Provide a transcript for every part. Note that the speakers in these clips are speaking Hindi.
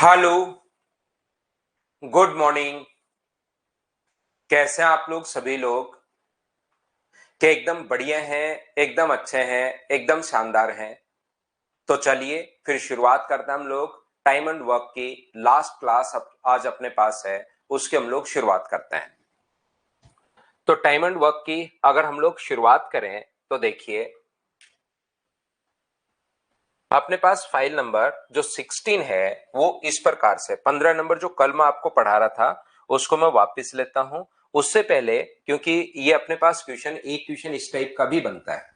हेलो। Good morning. कैसे हैं आप लोग सभी लोग? क्या एकदम बढ़िया हैं, एकदम अच्छे हैं, एकदम शानदार हैं? तो चलिए फिर शुरुआत करते हैं हम लोग। टाइम एंड वर्क की लास्ट क्लास आज अपने पास है, उसकी हम लोग शुरुआत करते हैं। तो टाइम एंड वर्क की अगर हम लोग शुरुआत करें तो देखिए अपने पास फाइल नंबर जो 16 है वो इस प्रकार से 15 नंबर जो कल मैं आपको पढ़ा रहा था उसको मैं वापस लेता हूं। उससे पहले क्योंकि ये अपने पास क्वेश्चन एक क्वेश्चन इस टाइप का भी बनता है,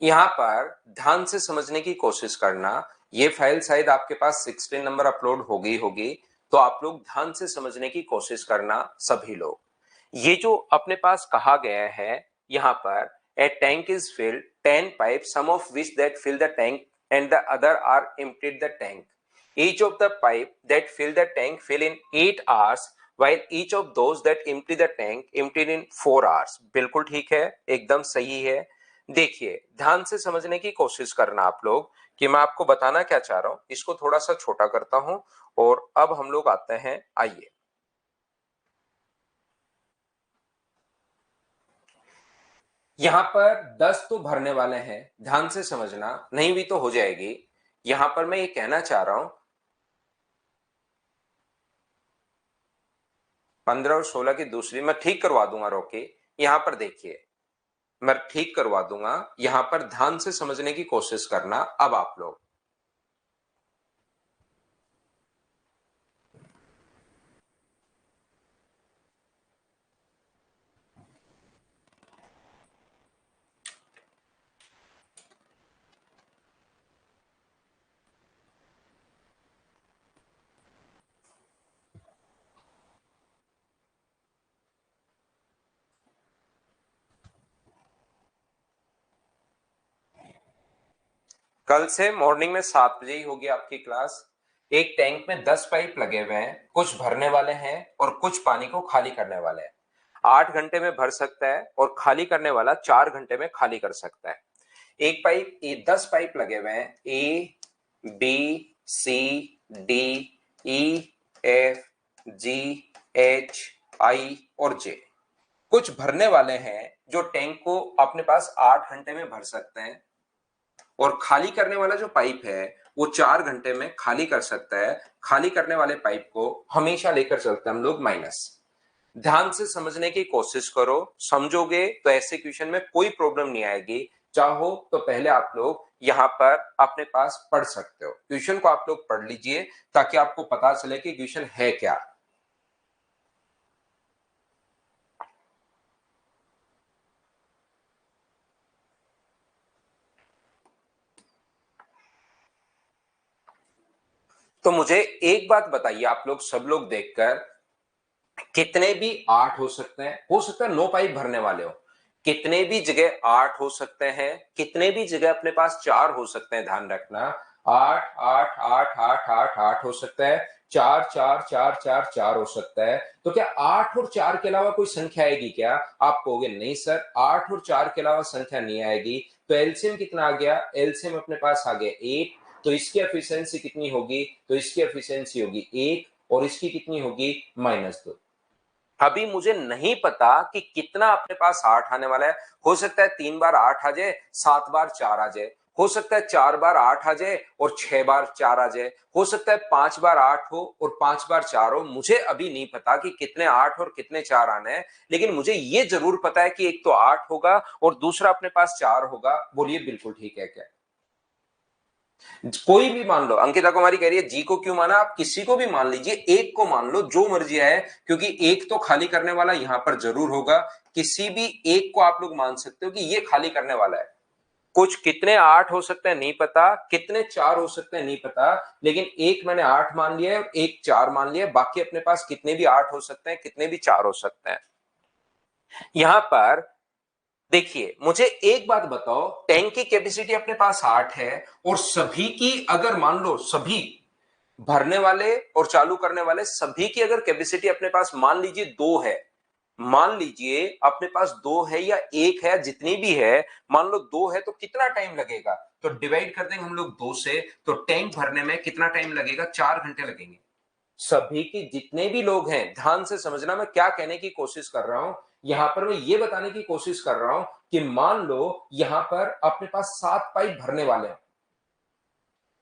यहां पर ध्यान से समझने की कोशिश करना। ये फाइल शायद आपके पास 16 नंबर अपलोड हो गई होगी, तो आप लोग ध्यान से समझने की कोशिश करना सभी लोग। ये जो अपने पास कहा गया है यहां पर a tank is filled 10 pipe some of which that fill the tank and the other are emptied the tank. Each of the pipe that fill the tank fill in 8 hours while each of those that empty the tank emptied in 4 hours। बिल्कुल ठीक है, एकदम सही है। देखिए ध्यान से समझने की कोशिश करना आप लोग कि मैं आपको बताना क्या चाह रहा हूं। इसको थोड़ा सा छोटा करता हूं और अब हम लोग आते हैं, आइए। यहां पर 10 तो भरने वाले हैं, ध्यान से समझना, नहीं भी तो हो जाएगी। यहां पर मैं ये कहना चाह रहा हूं 15 और 16 की दूसरी मैं ठीक करवा दूंगा, रोके। यहां पर देखिए मैं ठीक करवा दूंगा, यहां पर ध्यान से समझने की कोशिश करना अब आप लोग। कल से मॉर्निंग में 7 बजे ही होगी आपकी क्लास। एक टैंक में 10 पाइप लगे हुए हैं, कुछ भरने वाले हैं और कुछ पानी को खाली करने वाले हैं। 8 घंटे में भर सकता है और खाली करने वाला 4 घंटे में खाली कर सकता है। एक पाइप 10 पाइप लगे हुए हैं, A B C D E F G H I और जे। कुछ भरने वाले हैं जो टैंक को अपने पास 8 घंटे में भर सकते हैं और खाली करने वाला जो पाइप है वो 4 घंटे में खाली कर सकता है। खाली करने वाले पाइप को हमेशा लेकर चलते हैं हम लोग माइनस। ध्यान से समझने की कोशिश करो, समझोगे तो ऐसे क्वेश्चन में कोई प्रॉब्लम नहीं आएगी। चाहो तो पहले आप लोग यहां पर अपने पास पढ़ सकते हो, क्वेश्चन को आप लोग पढ़ लीजिए ताकि आपको पता चले कि क्वेश्चन है क्या। तो मुझे एक बात बताइए आप लोग सब लोग देखकर, कितने भी 8 हो सकते हैं, हो सकता है 9 पाइप भरने वाले हो। कितने भी जगह 8 हो सकते हैं, कितने भी जगह अपने पास 4 हो सकते हैं, ध्यान रखना। 8 8 8 8 8 8 हो सकता है, 4 4 4 4 4 हो सकता है। तो क्या 8 और 4 के अलावा कोई संख्या आएगी क्या? आप कहोगे नहीं सर, 8 और 4 के अलावा संख्या नहीं आएगी। तो एलसीएम कितना आ गया? एलसीएम अपने पास आ गया 8। तो इसकी एफिशिएंसी कितनी होगी? तो इसकी एफिशिएंसी होगी 1 और इसकी कितनी होगी? -2। अभी मुझे नहीं पता कि कितना अपने पास 8 आने वाला है। हो सकता है 3 बार 8 आ जाए, 7 बार 4 आ जाए। हो सकता है 4 बार 8 आ जाए और 6 बार 4 आ जाए। हो सकता है 5 बार 8 हो और 5 बार 4 हो। मुझे अभी नहीं पता कि कितने 8 और कितने 4 आने हैं, लेकिन मुझे ये जरूर पता है कि एक तो 8 होगा और दूसरा अपने पास 4 होगा। बोलिए बिल्कुल ठीक है क्या? कोई भी मान लो, अंकिता कुमारी कह रही है जी को क्यों माना? आप किसी को भी मान लीजिए, एक को मान लो, जो मर्जी है, क्योंकि एक तो खाली करने वाला यहां पर जरूर होगा। किसी भी एक को आप लोग मान सकते हो कि ये खाली करने वाला है। कुछ कितने 8 हो सकते हैं नहीं पता, कितने 4 हो सकते हैं नहीं पता, लेकिन एक मैंने 8 मान लिया है और एक 4 मान लिया है। बाकी अपने पास कितने भी 8 हो सकते हैं, कितने भी 4 हो सकते हैं। यहां पर देखिए मुझे एक बात बताओ, टैंक की कैपेसिटी अपने पास 8 है और सभी की अगर मान लो सभी भरने वाले और चालू करने वाले सभी की अगर कैपेसिटी अपने पास मान लीजिए 2 है, मान लीजिए अपने पास 2 है या 1 है, जितनी भी है, मान लो 2 है तो कितना टाइम लगेगा, तो डिवाइड कर देंगे हम लोग 2 से, तो टैंक भरने में कितना टाइम लगेगा, 4 घंटे लगेंगे। सभी की जितने भी लोग हैं, ध्यान से समझना मैं क्या कहने की कोशिश कर रहा हूं। यहां पर मैं ये बताने की कोशिश कर रहा हूं कि मान लो यहां पर अपने पास 7 पाइप भरने वाले हैं,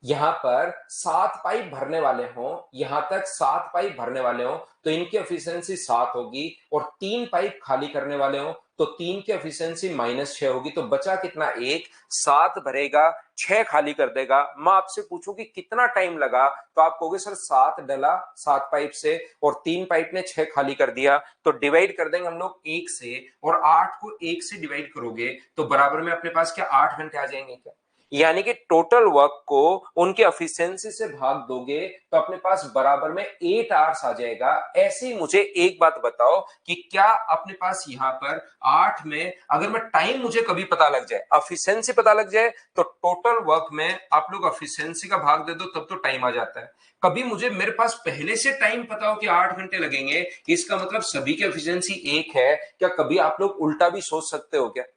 यहां पर 7 पाइप भरने वाले हों, यहां तक 7 पाइप भरने वाले हों, तो इनकी एफिशिएंसी 7 होगी, और 3 पाइप खाली करने वाले हों तो 3 की एफिशिएंसी -6 होगी। तो बचा कितना, 1, 7 भरेगा, 6 खाली कर देगा। मैं आपसे पूछूं कि कितना टाइम लगा, तो आप कहोगे सर 7 डला 7 पाइप से और 3 पाइप ने 6 खाली कर दिया, तो डिवाइड कर देंगे हम लोग 1 से, और 8 को 1 से डिवाइड करोगे तो बराबर में अपने पास क्या 8 घंटे आ जाएंगे क्या। यानी कि टोटल वर्क को उनके एफिशिएंसी से भाग दोगे तो अपने पास बराबर में 8 आवर्स आ जाएगा। ऐसे ही मुझे एक बात बताओ कि क्या अपने पास यहां पर 8 में अगर मैं टाइम मुझे कभी पता लग जाए, एफिशिएंसी पता लग जाए, तो टोटल वर्क में आप लोग एफिशिएंसी का भाग दे दो तब तो टाइम आ जाता है। कभी मुझे मेरे पास पहले से टाइम पता हो कि 8 घंटे लगेंगे, इसका मतलब सभी की एफिशिएंसी 1 है, क्या कभी आप लोग उल्टा भी सोच सकते हो क्या।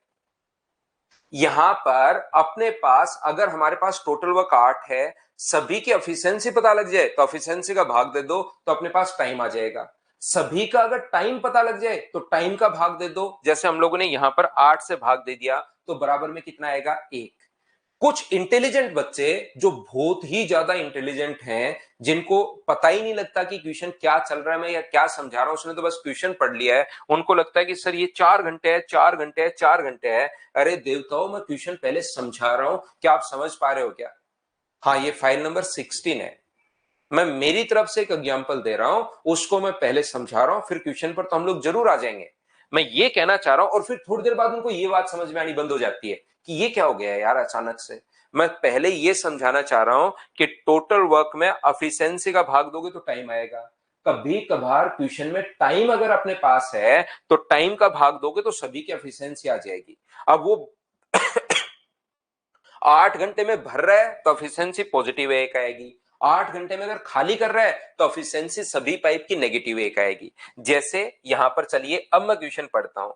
यहां पर अपने पास अगर हमारे पास टोटल वर्क 8 है, सभी की एफिशिएंसी पता लग जाए तो एफिशिएंसी का भाग दे दो तो अपने पास टाइम आ जाएगा। सभी का अगर टाइम पता लग जाए तो टाइम का भाग दे दो, जैसे हम लोगों ने यहां पर 8 से भाग दे दिया तो बराबर में कितना आएगा, 1। कुछ इंटेलिजेंट बच्चे जो बहुत ही ज्यादा इंटेलिजेंट हैं, जिनको पता ही नहीं लगता कि क्वेश्चन क्या चल रहा है, मैं या क्या समझा रहा हूं, उसने तो बस क्वेश्चन पढ़ लिया है, उनको लगता है कि सर ये 4 घंटे है, 4 घंटे है, 4 घंटे है। अरे देवताओं, मैं क्वेश्चन पहले समझा रहा हूं, क्या आप समझ पा रहे हो क्या। हाँ, ये फाइल नंबर 16 है, मैं मेरी तरफ से एक एग्जाम्पल दे रहा हूं, उसको मैं पहले समझा रहा हूं, फिर क्वेश्चन पर तो हम लोग जरूर आ जाएंगे। मैं ये कहना चाह रहा हूं, और फिर थोड़ी देर बाद उनको ये बात समझ में आनी बंद हो जाती है कि ये क्या हो गया है यार अचानक से। मैं पहले ये समझाना चाह रहा हूं कि टोटल वर्क में एफिशिएंसी का भाग दोगे तो टाइम आएगा। कभी कभार क्वेश्चन में टाइम अगर अपने पास है तो टाइम का भाग दोगे तो सभी की एफिशिएंसी आ जाएगी। अब वो 8 घंटे में भर रहा है तो एफिशिएंसी पॉजिटिव 1 आएगी, 8 घंटे में अगर खाली कर रहा है तो एफिशिएंसी सभी पाइप की नेगेटिव 1 आएगी। जैसे यहां पर चलिए अब मैं क्वेश्चन पढ़ता हूं।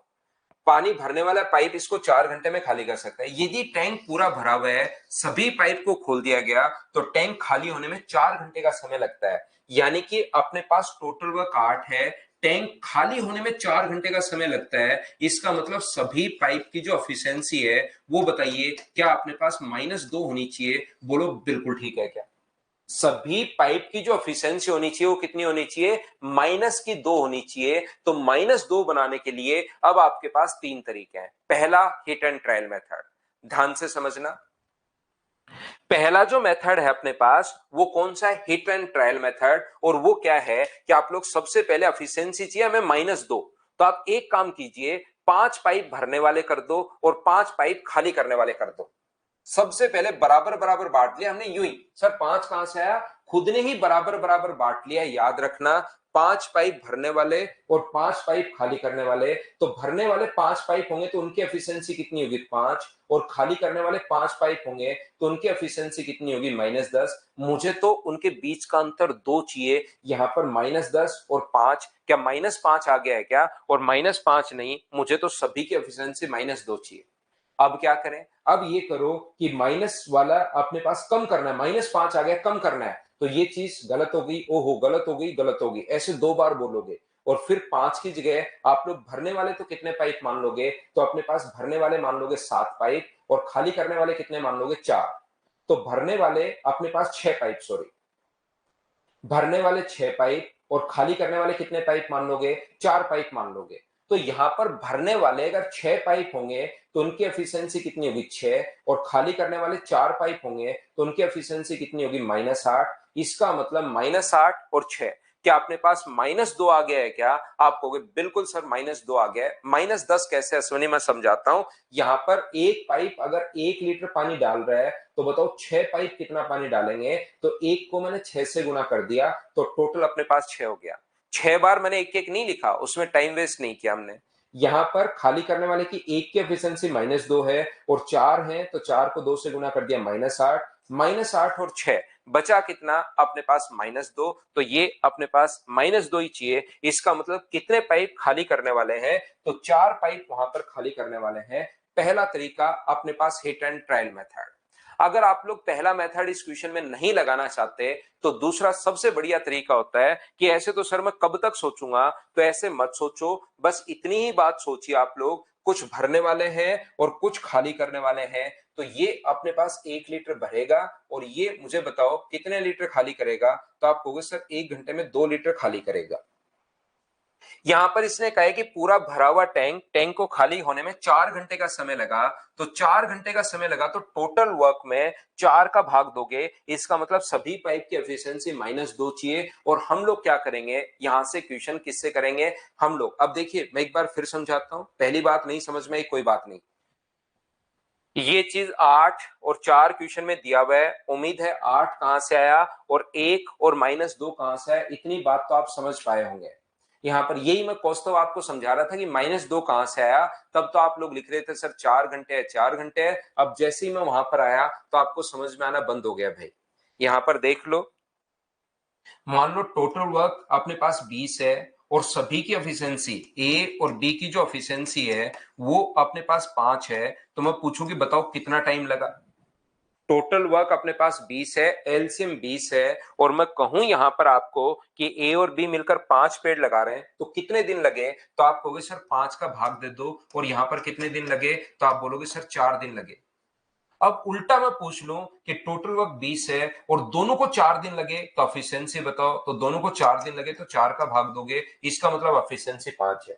पानी भरने वाला पाइप इसको 4 घंटे में खाली कर सकता है। यदि टैंक पूरा भरा हुआ है, सभी पाइप को खोल दिया गया, तो टैंक खाली होने में 4 घंटे का समय लगता है। यानी कि अपने पास टोटल वर्क 8 है, टैंक खाली होने में 4 घंटे का समय लगता है। इसका मतलब सभी पाइप की जो एफिशिएंसी है वो बताइए, क्या अपने पास -2 होनी चाहिए। बोलो बिल्कुल ठीक है क्या। सभी पाइप की जो एफिशिएंसी होनी चाहिए वो कितनी होनी चाहिए, -2 होनी चाहिए। तो -2 बनाने के लिए अब आपके पास 3 तरीके हैं। पहला, हिट एंड ट्रायल मेथड, ध्यान से समझना। पहला जो मेथड है अपने पास वो कौन सा है, हिट एंड ट्रायल मेथड। और वो क्या है कि आप लोग सबसे पहले एफिशिएंसी चाहिए हमें -2, तो आप एक काम कीजिए, 5 पाइप भरने वाले कर दो और 5 पाइप खाली करने वाले कर दो। सबसे पहले बराबर बराबर बांट लिया हमने, यूं ही। सर 5 कहां से आया, खुद ने ही बराबर बराबर बांट लिया। याद रखना, 5 पाइप भरने वाले और 5 पाइप खाली करने वाले, तो भरने वाले 5 पाइप होंगे तो उनकी एफिशिएंसी कितनी होगी, 5, और खाली करने वाले 5 पाइप होंगे तो उनकी एफिशिएंसी कितनी होगी, -10। मुझे तो उनके बीच का अंतर 2 चाहिए। यहां पर -10 और 5, क्या -5 आ गया है क्या, और -5 नहीं, मुझे तो सभी की एफिशिएंसी -2 चाहिए। अब क्या करें, अब ये करो कि माइनस वाला अपने पास कम करना है, -5 आ गया, कम करना है, तो ये चीज गलत हो गई, ओहो गलत हो गई, गलत हो गई, ऐसे 2 बार बोलोगे। और फिर 5 की जगह आप लोग भरने वाले तो कितने पाइप मान लोगे, तो अपने पास भरने वाले मान लोगे 7 पाइप, और खाली करने वाले कितने मान लोगे, 4। तो भरने वाले अपने पास 6 पाइप, सॉरी, भरने वाले 6 पाइप और खाली करने वाले कितने पाइप मान लोगे, 4 पाइप मान लोगे। तो यहां पर भरने वाले अगर 6 पाइप होंगे तो उनकी एफिशिएंसी कितनी होगी, 6, और खाली करने वाले 4 पाइप होंगे तो उनकी एफिशिएंसी कितनी होगी, -8। इसका मतलब -8 और 6, क्या अपने पास -2 आ गया है क्या। आप कहोगे बिल्कुल सर -2 आ गया है। -10 कैसे अश्विनी, मैं समझाता हूं। यहां पर एक पाइप अगर 1 लीटर पानी डाल रहा है तो बताओ 6 पाइप कितना पानी डालेंगे, तो एक को मैंने 6 से गुना कर दिया तो टोटल अपने पास 6 हो गया। 6 बार मैंने एक एक नहीं लिखा, उसमें टाइम वेस्ट नहीं किया हमने। यहां पर खाली करने वाले की एक की एफिशिएंसी -2 है और 4 है, तो 4 को 2 से गुना कर दिया, -8, -8 और 6, बचा कितना अपने पास -2, तो ये अपने पास -2 ही चाहिए। इसका मतलब कितने पाइप खाली करने वाले हैं, तो 4 पाइप वहां पर खाली करने वाले हैं। पहला तरीका अपने पास हिट एंड ट्रायल मेथड। अगर आप लोग पहला मेथड इस क्वेश्चन में नहीं लगाना चाहते तो दूसरा सबसे बढ़िया तरीका होता है कि ऐसे तो सर मैं कब तक सोचूंगा, तो ऐसे मत सोचो, बस इतनी ही बात सोचिए आप लोग, कुछ भरने वाले हैं और कुछ खाली करने वाले हैं। तो ये अपने पास 1 लीटर भरेगा और ये मुझे बताओ कितने लीटर खाली करेगा, तो आप कहोगे सर 1 घंटे में 2 लीटर खाली करेगा। यहां पर इसने कहा है कि पूरा भरा हुआ टैंक को खाली होने में 4 घंटे का समय लगा, तो 4 घंटे का समय लगा तो टोटल वर्क में 4 का भाग दोगे, इसका मतलब सभी पाइप की एफिशिएंसी -2 चाहिए। और हम लोग क्या करेंगे, यहां से क्वेश्चन किससे करेंगे हम लोग। अब देखिए मैं एक बार फिर समझाता हूं, पहली बात नहीं समझ में आई कोई बात नहीं, ये चीज 8 और 4 क्वेश्चन में दिया हुआ है। उम्मीद है 8 कहां से आया और 1 और -2 कहां से आया, इतनी बात तो आप समझ पाए होंगे। यहां पर यही मैं कौस्तव आपको समझा रहा था कि -2 कहां से आया, तब तो आप लोग लिख रहे थे सर 4 घंटे है 4 घंटे है। अब जैसे ही मैं वहां पर आया तो आपको समझ में आना बंद हो गया भाई। यहां पर देख लो, मान लो टोटल वर्क अपने पास 20 है और सभी की एफिशिएंसी ए और बी की जो एफिशिएंसी है वो अपने पास 5 है, तो मैं पूछूं कि बताओ कितना टाइम लगा। टोटल वर्क अपने पास 20 है, एलसीएम 20 है, और मैं कहूं यहां पर आपको कि ए और बी मिलकर 5 पेड़ लगा रहे हैं तो कितने दिन लगे, तो आप कहोगे सर 5 का भाग दे दो, और यहां पर कितने दिन लगे, तो आप बोलोगे सर 4 दिन लगे। अब उल्टा मैं पूछ लूं कि टोटल वर्क 20 है और दोनों को 4 दिन लगे, तो एफिशिएंसी बताओ, तो दोनों को 4 दिन लगे तो 4 का भाग दोगे, इसका मतलब एफिशिएंसी 5 है।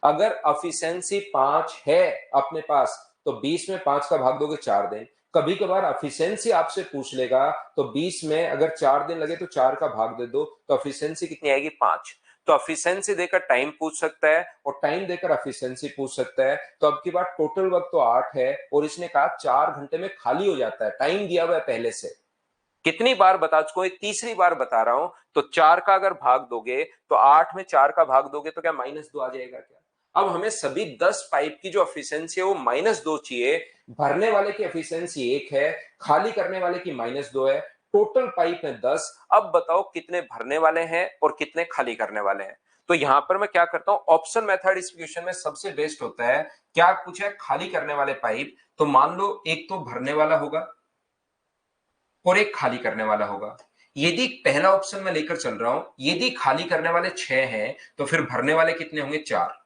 अगर एफिशिएंसी 5 है अपने पास तो 20 में 5 का भाग दोगे 4 दिन। कभी कभार एफिशिएंसी आपसे पूछ लेगा तो 20 में अगर 4 दिन लगे तो 4 का भाग दे दो, तो एफिशिएंसी कितनी आएगी 5। तो एफिशिएंसी देकर टाइम पूछ सकता है और टाइम देकर एफिशिएंसी पूछ सकता है। तो अब की बात टोटल वक्त तो 8 है और इसने कहा 4 घंटे में खाली हो जाता है, टाइम दिया हुआ है पहले से। कितनी बार बता चुका हूं, तीसरी बार बता रहा हूं। तो 4 का अगर भाग दोगे तो 8 में 4 का भाग दोगे तो क्या -2 आ जाएगा क्या। अब हमें सभी 10 पाइप की जो एफिशिएंसी है वो -2 चाहिए। भरने वाले की एफिशिएंसी 1 है, खाली करने वाले की -2 है, टोटल पाइप है 10। अब बताओ कितने भरने वाले हैं और कितने खाली करने वाले हैं। तो यहां पर मैं क्या करता हूं, ऑप्शन मेथड इस क्वेश्चन में सबसे बेस्ट होता है। क्या पूछा है, खाली करने वाले पाइप, तो मान लो एक तो भरने वाला होगा और एक खाली करने वाला होगा। यदि पहला ऑप्शन मैं लेकर चल रहा हूं, यदि खाली करने वाले 6 हैं तो फिर भरने वाले कितने होंगे 4।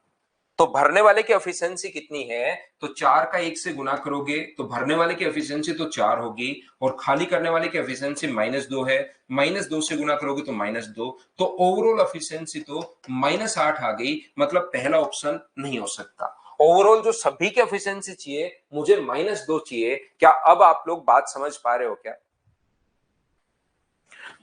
तो भरने वाले की एफिशिएंसी कितनी है, तो 4 का 1 से गुना करोगे तो भरने वाले की एफिशिएंसी तो 4 होगी, और खाली करने वाले की एफिशिएंसी -2 है, -2 से गुना करोगे तो -2, तो ओवरऑल एफिशिएंसी तो -8 आ गई। मतलब पहला ऑप्शन नहीं हो सकता। ओवरऑल जो सभी की एफिशिएंसी चाहिए मुझे -2 चाहिए। क्या अब आप लोग बात समझ पा रहे हो क्या।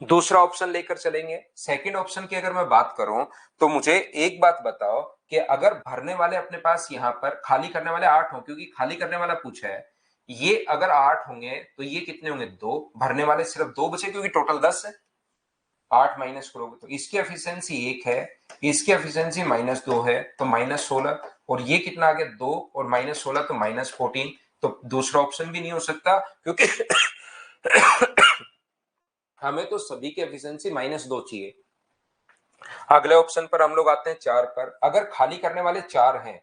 दूसरा ऑप्शन लेकर चलेंगे। सेकंड ऑप्शन की अगर मैं बात करूं तो मुझे एक बात बताओ कि अगर भरने वाले अपने पास यहां पर खाली करने वाले 8 हो, क्योंकि खाली करने वाला पूछा है, ये अगर 8 होंगे तो ये कितने होंगे 2, भरने वाले सिर्फ 2 बचे क्योंकि टोटल 10 है। 8 माइनस करोगे तो इसकी एफिशिएंसी 1 है, इसकी एफिशिएंसी -2 है तो -16, और ये कितना आ गया 2 और -16 तो -14। तो दूसरा ऑप्शन भी नहीं हो सकता क्योंकि हमें तो सभी की एफिशिएंसी -2 चाहिए। अगले ऑप्शन पर हम लोग आते हैं 4 पर। अगर खाली करने वाले 4 हैं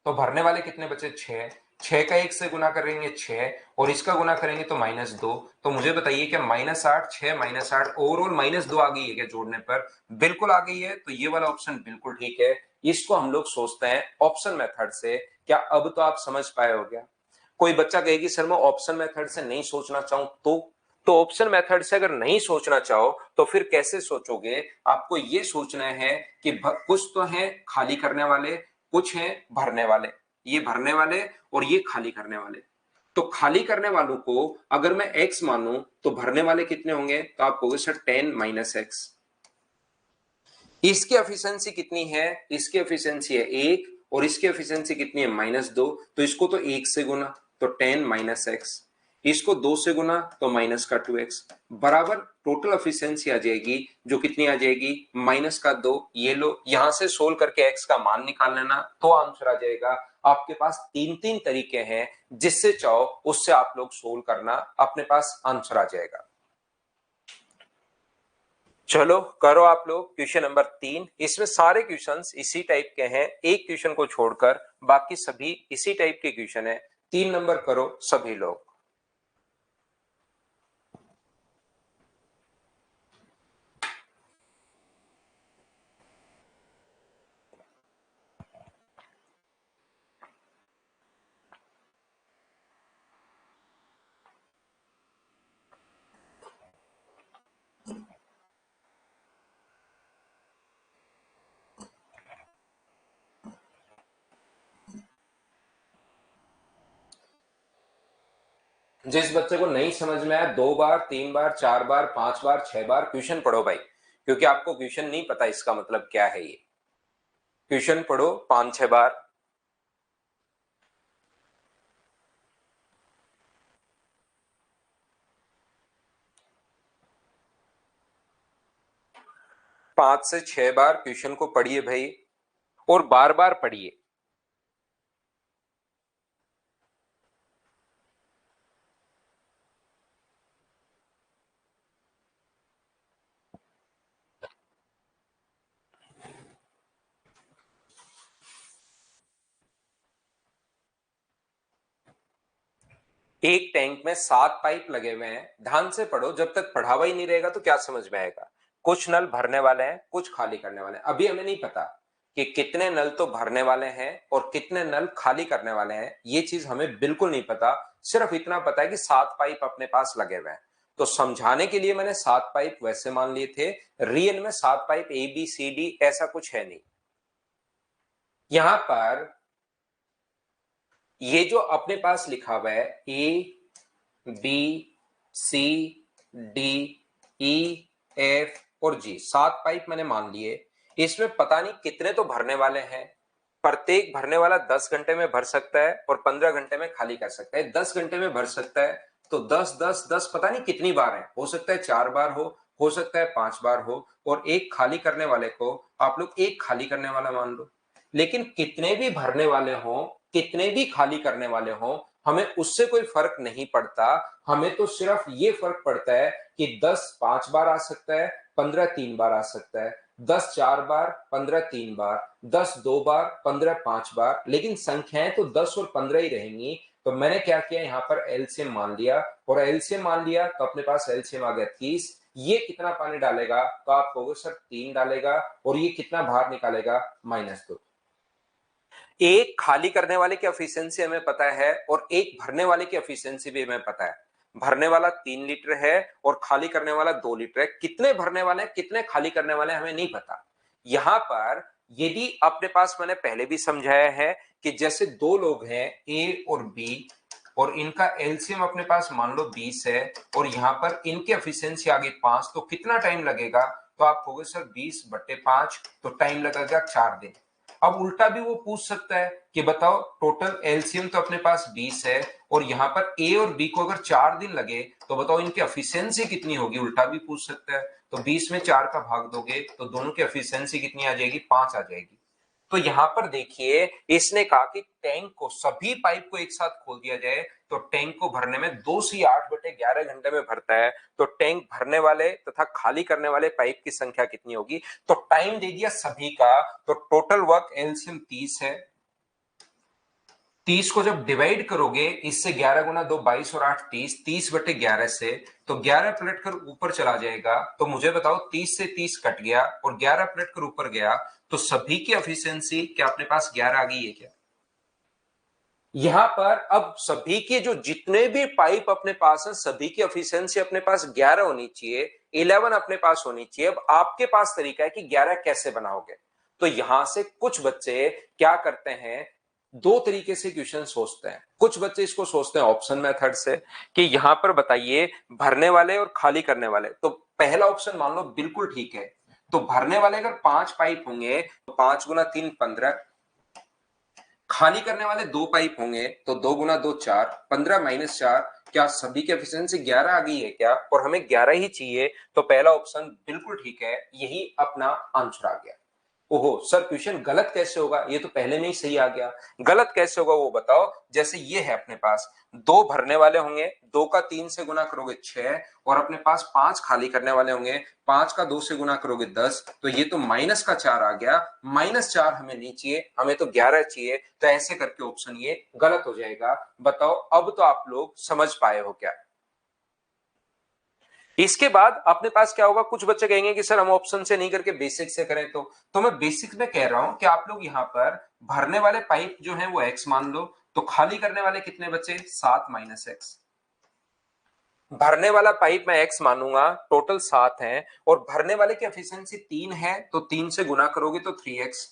तो भरने वाले कितने बचे 6। 6 का 1 से गुना करेंगे 6 और इसका गुना करेंगे तो -2। तो मुझे बताइए क्या -8 6 -8 ओवरऑल -2 आ गई है क्या जोड़ने पर। बिल्कुल आ गई है, तो ये वाला ऑप्शन बिल्कुल ठीक है। इसको हम लोग सोचते हैं ऑप्शन मेथड से। क्या अब तो आप समझ पाए हो क्या। कोई बच्चा कहेगी सर मैं ऑप्शन मेथड से नहीं सोचना चाहूं तो ऑप्शन मेथड से अगर नहीं सोचना चाहो तो फिर कैसे सोचोगे। आपको ये सोचना है कि कुछ तो है खाली करने वाले, कुछ है भरने वाले, ये भरने वाले और ये खाली करने वाले। तो खाली करने वालों को अगर मैं x मानूं तो भरने वाले कितने होंगे, तो आप कहोगे सर 10 - x। इसकी एफिशिएंसी कितनी है, इसकी एफिशिएंसी है 1 और इसकी एफिशिएंसी कितनी है -2। तो इसको तो 1 से गुना तो 10 - x, इसको 2 से गुना तो माइनस का 2x, बराबर टोटल एफिशिएंसी आ जाएगी जो कितनी आ जाएगी -2। ये लो यहां से सोल्व करके x का मान निकाल लेना तो आंसर आ जाएगा। आपके पास 3 तरीके हैं, जिससे चाहो उससे आप लोग सोल्व करना, अपने पास आंसर आ जाएगा। चलो करो आप लोग क्वेश्चन नंबर 3। इसमें सारे क्वेश्चंस इसी टाइप के हैं, एक क्वेश्चन को छोड़कर बाकी सभी इसी टाइप के क्वेश्चन है। 3 नंबर करो सभी लोग। जिस बच्चे को नहीं समझ में आया 2 बार 3 बार 4 बार 5 बार 6 बार क्वेश्चन पढ़ो भाई, क्योंकि आपको क्वेश्चन नहीं पता इसका मतलब क्या है। ये क्वेश्चन पढ़ो 5 6 बार। 5 से 6 बार क्वेश्चन को पढ़िए भाई, और बार बार पढ़िए। एक टैंक में 7 पाइप लगे हुए हैं, ध्यान से पढ़ो, जब तक पढ़ावा ही नहीं रहेगा तो क्या समझ में आएगा। कुछ नल भरने वाले हैं, कुछ खाली करने वाले हैं। अभी हमें नहीं पता कि कितने नल तो भरने वाले हैं और कितने नल खाली करने वाले हैं, ये चीज हमें बिल्कुल नहीं पता। सिर्फ इतना पता है कि 7 पाइप अपने पास लगे हुए हैं। तो समझाने के लिए मैंने 7 पाइप वैसे मान लिए थे, रियल में 7 पाइप ABCD ऐसा कुछ है नहीं। यहां पर ये जो अपने पास लिखा हुआ है ABCDEF और G, 7 पाइप मैंने मान लिए। इसमें पता नहीं कितने तो भरने वाले हैं। प्रत्येक भरने वाला 10 घंटे में भर सकता है और 15 घंटे में खाली कर सकता है। 10 घंटे में भर सकता है तो 10 10 10 पता नहीं कितनी बार है, हो सकता है 4 बार हो सकता है 5 बार हो, और एक खाली करने वाले को आप लोग एक खाली करने वाला मान लो। लेकिन कितने भी भरने वाले हों, कितने भी खाली करने वाले हों, हमें उससे कोई फर्क नहीं पड़ता। हमें तो सिर्फ ये फर्क पड़ता है कि 10 5 बार आ सकता है, 15 3 बार आ सकता है, 10 4 बार, 15 3 बार, 10 2 बार, 15 5 बार, लेकिन संख्याएं तो 10 और 15 ही रहेंगी। तो मैंने क्या किया, यहाँ पर एलसीएम मान लिया, और एलसीएम मान लिया तो अपने पास एलसीएम आ गया 30। ये कितना पानी डालेगा, तो आप कहोगे सर 3 डालेगा, और ये कितना बाहर निकालेगा, -2। एक खाली करने वाले की एफिशिएंसी हमें पता है और एक भरने वाले की एफिशिएंसी भी हमें पता है। भरने वाला 3 लीटर है और खाली करने वाला 2 लीटर है। कितने भरने वाले हैं कितने खाली करने वाले हैं हमें नहीं पता। यहां पर यदि अपने पास, मैंने पहले भी समझाया है कि जैसे 2 लोग हैं ए और बी, और इनका एलसीएम अपने पास मान लो 20 है, और यहां पर इनकी एफिशिएंसी आ गई 5, तो कितना टाइम लगेगा, तो आप कहोगे सर 20/5, तो टाइम लगेगा 4 दिन। अब उल्टा भी वो पूछ सकता है कि बताओ टोटल एलसीएम तो अपने पास 20 है, और यहां पर ए और बी को अगर 4 दिन लगे तो बताओ इनकी एफिशिएंसी कितनी होगी, उल्टा भी पूछ सकता है। तो 20 में 4 का भाग दोगे तो दोनों की एफिशिएंसी कितनी आ जाएगी, 5 आ जाएगी। तो यहां पर देखिए, इसने कहा कि टैंक को, सभी पाइप को एक साथ खोल दिया जाए तो टैंक को भरने में 2 से 8/11 घंटे में भरता है। तो टैंक भरने वाले तथा खाली करने वाले पाइप की संख्या कितनी होगी, तो टाइम दे दिया सभी का। तो टोटल वर्क एलसीएम 30 है। 30 को जब डिवाइड करोगे इससे, 11 गुना 2 22 और 8 30, 30/11 से, तो 11 पलट कर ऊपर चला जाएगा। तो मुझे बताओ 30 से 30 कट गया और 11 पलट कर ऊपर गया, तो सभी की एफिशिएंसी क्या अपने पास 11 आ गई है क्या। यहां पर अब सभी के जो जितने भी पाइप अपने पास है, सभी की एफिशिएंसी अपने पास 11 होनी चाहिए, 11 अपने पास होनी चाहिए। अब आपके पास तरीका है कि 11 कैसे बनाओगे। तो यहां से कुछ बच्चे क्या करते हैं, 2 तरीके से क्वेश्चन सोचते हैं। कुछ बच्चे इसको सोचते हैं ऑप्शन मेथड से, कि यहां पर बताइए भरने वाले और खाली करने वाले। तो पहला ऑप्शन मान लो बिल्कुल ठीक है। तो भरने वाले अगर 5 पाइप होंगे तो 5 गुना 3 15, खाली करने वाले 2 पाइप होंगे तो 2 गुना 2 4, 15 - 4, क्या सभी की एफिशिएंसी 11 आ गई है क्या, और हमें 11 ही चाहिए। तो पहला ऑप्शन बिल्कुल ठीक है, यही अपना आंसर आ गया। ओहो सर क्वेश्चन गलत कैसे होगा, ये तो पहले में ही सही आ गया। गलत कैसे होगा वो बताओ। जैसे ये है अपने पास दो भरने वाले होंगे, दो का 3 से गुना करोगे 6, और अपने पास 5 खाली करने वाले होंगे, 5 का 2 से गुना करोगे 10, तो ये तो माइनस का 4 आ गया। -4 हमें नहीं चाहिए, हमें तो 11 चाहिए, तो ऐसे करके ऑप्शन ये गलत हो जाएगा। बताओ अब तो आप लोग समझ पाए हो क्या। इसके बाद अपने पास क्या होगा, कुछ बच्चे कहेंगे कि सर हम ऑप्शन से नहीं करके बेसिक से करें, तो मैं बेसिक में कह रहा हूं कि आप लोग यहां पर भरने वाले पाइप जो है वो x मान लो, तो खाली करने वाले कितने बचे 7 - x। भरने वाला पाइप मैं x मानूंगा, टोटल 7 है, और भरने वाले की एफिशिएंसी 3 है, तो 3 से गुना करोगे तो 3x।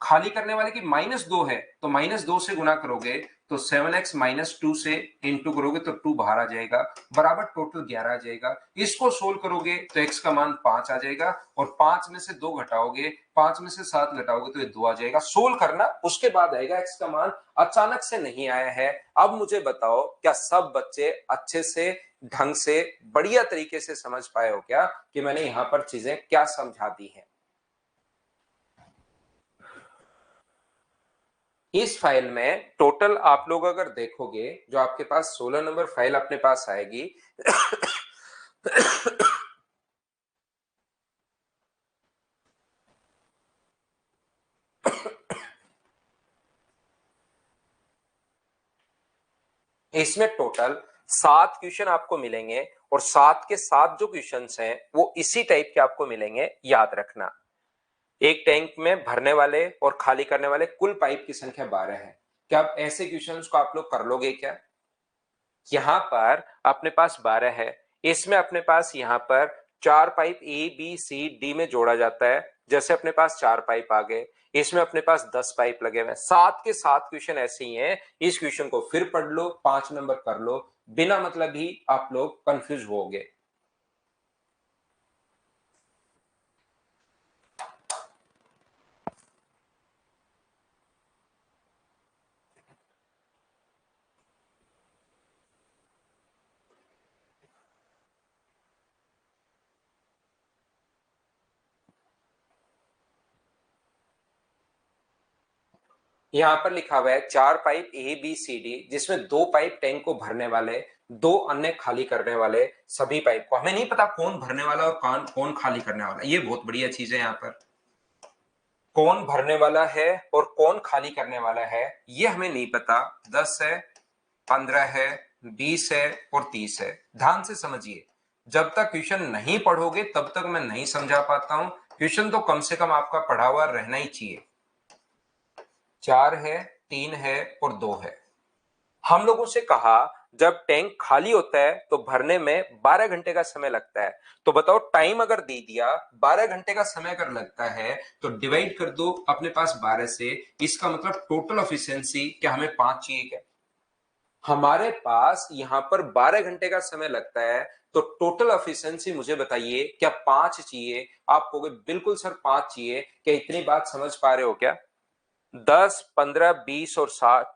खाली करने वाले की -2 है, तो -2 से गुना करोगे तो 7x -2 से इंटू करोगे तो 2 बाहर आ जाएगा, बराबर टोटल 11 आ जाएगा। इसको सोल्व करोगे तो x का मान 5 आ जाएगा, और 5 में से 2 घटाओगे, 5 में से 7 घटाओगे तो ये 2 आ जाएगा। सोल्व करना, उसके बाद आएगा x का मान। अचानक से नहीं आया है। अब मुझे बताओ क्या सब बच्चे अच्छे से ढंग से बढ़िया तरीके से समझ पाए हो क्या कि मैंने यहां पर चीजें क्या समझा दी है। इस फाइल में टोटल आप लोग अगर देखोगे, जो आपके पास 16 नंबर फाइल अपने पास आएगी इसमें टोटल 7 क्वेश्चन आपको मिलेंगे, और 7 के 7 जो क्वेश्चंस हैं वो इसी टाइप के आपको मिलेंगे। याद रखना, एक टैंक में भरने वाले और खाली करने वाले कुल पाइप की संख्या 12 है। क्या आप ऐसे क्वेश्चंस को आप लोग कर लोगे क्या। यहां पर अपने पास 12 है, इसमें अपने पास यहां पर 4 pipe A B C D में जोड़ा जाता है। जैसे अपने पास 4 पाइप आ गए, इसमें अपने पास 10 पाइप लगे हुए हैं। 7 के 7 क्वेश्चन ऐसे ही हैं। इस क्वेश्चन को फिर पढ़ लो, 5 नंबर कर लो, बिना मतलब ही आप लोग कंफ्यूज होगे। यहां पर लिखा हुआ है 4 pipe A B C D, जिसमें 2 पाइप टैंक को भरने वाले, 2 अन्य खाली करने वाले। सभी पाइप को हमें नहीं पता कौन भरने वाला और कौन कौन खाली करने वाला, ये बहुत बढ़िया चीज है। यहाँ पर कौन भरने वाला है और कौन खाली करने वाला है ये हमें नहीं पता। 10 है, 15 है, 20 है और 30 है। ध्यान से समझिए, जब तक क्वेश्चन नहीं पढ़ोगे तब तक मैं नहीं समझा पाता हूं। क्वेश्चन तो कम से कम आपका पढ़ा हुआ रहना ही चाहिए। 4 है, 3 है और 2 है। हम लोगों से कहा जब टैंक खाली होता है तो भरने में 12 घंटे का समय लगता है। तो बताओ टाइम अगर दे दिया 12 घंटे का समय अगर लगता है, तो डिवाइड कर दो अपने पास 12 से। इसका मतलब टोटल एफिशिएंसी क्या हमें 5 चाहिए क्या। हमारे पास यहां पर 12 घंटे का समय लगता है, तो टोटल एफिशिएंसी मुझे बताइए क्या 5 चाहिए। आप कहोगे बिल्कुल सर 5 चाहिए। क्या इतनी बात समझ पा रहे हो क्या। 10, 15, 20 और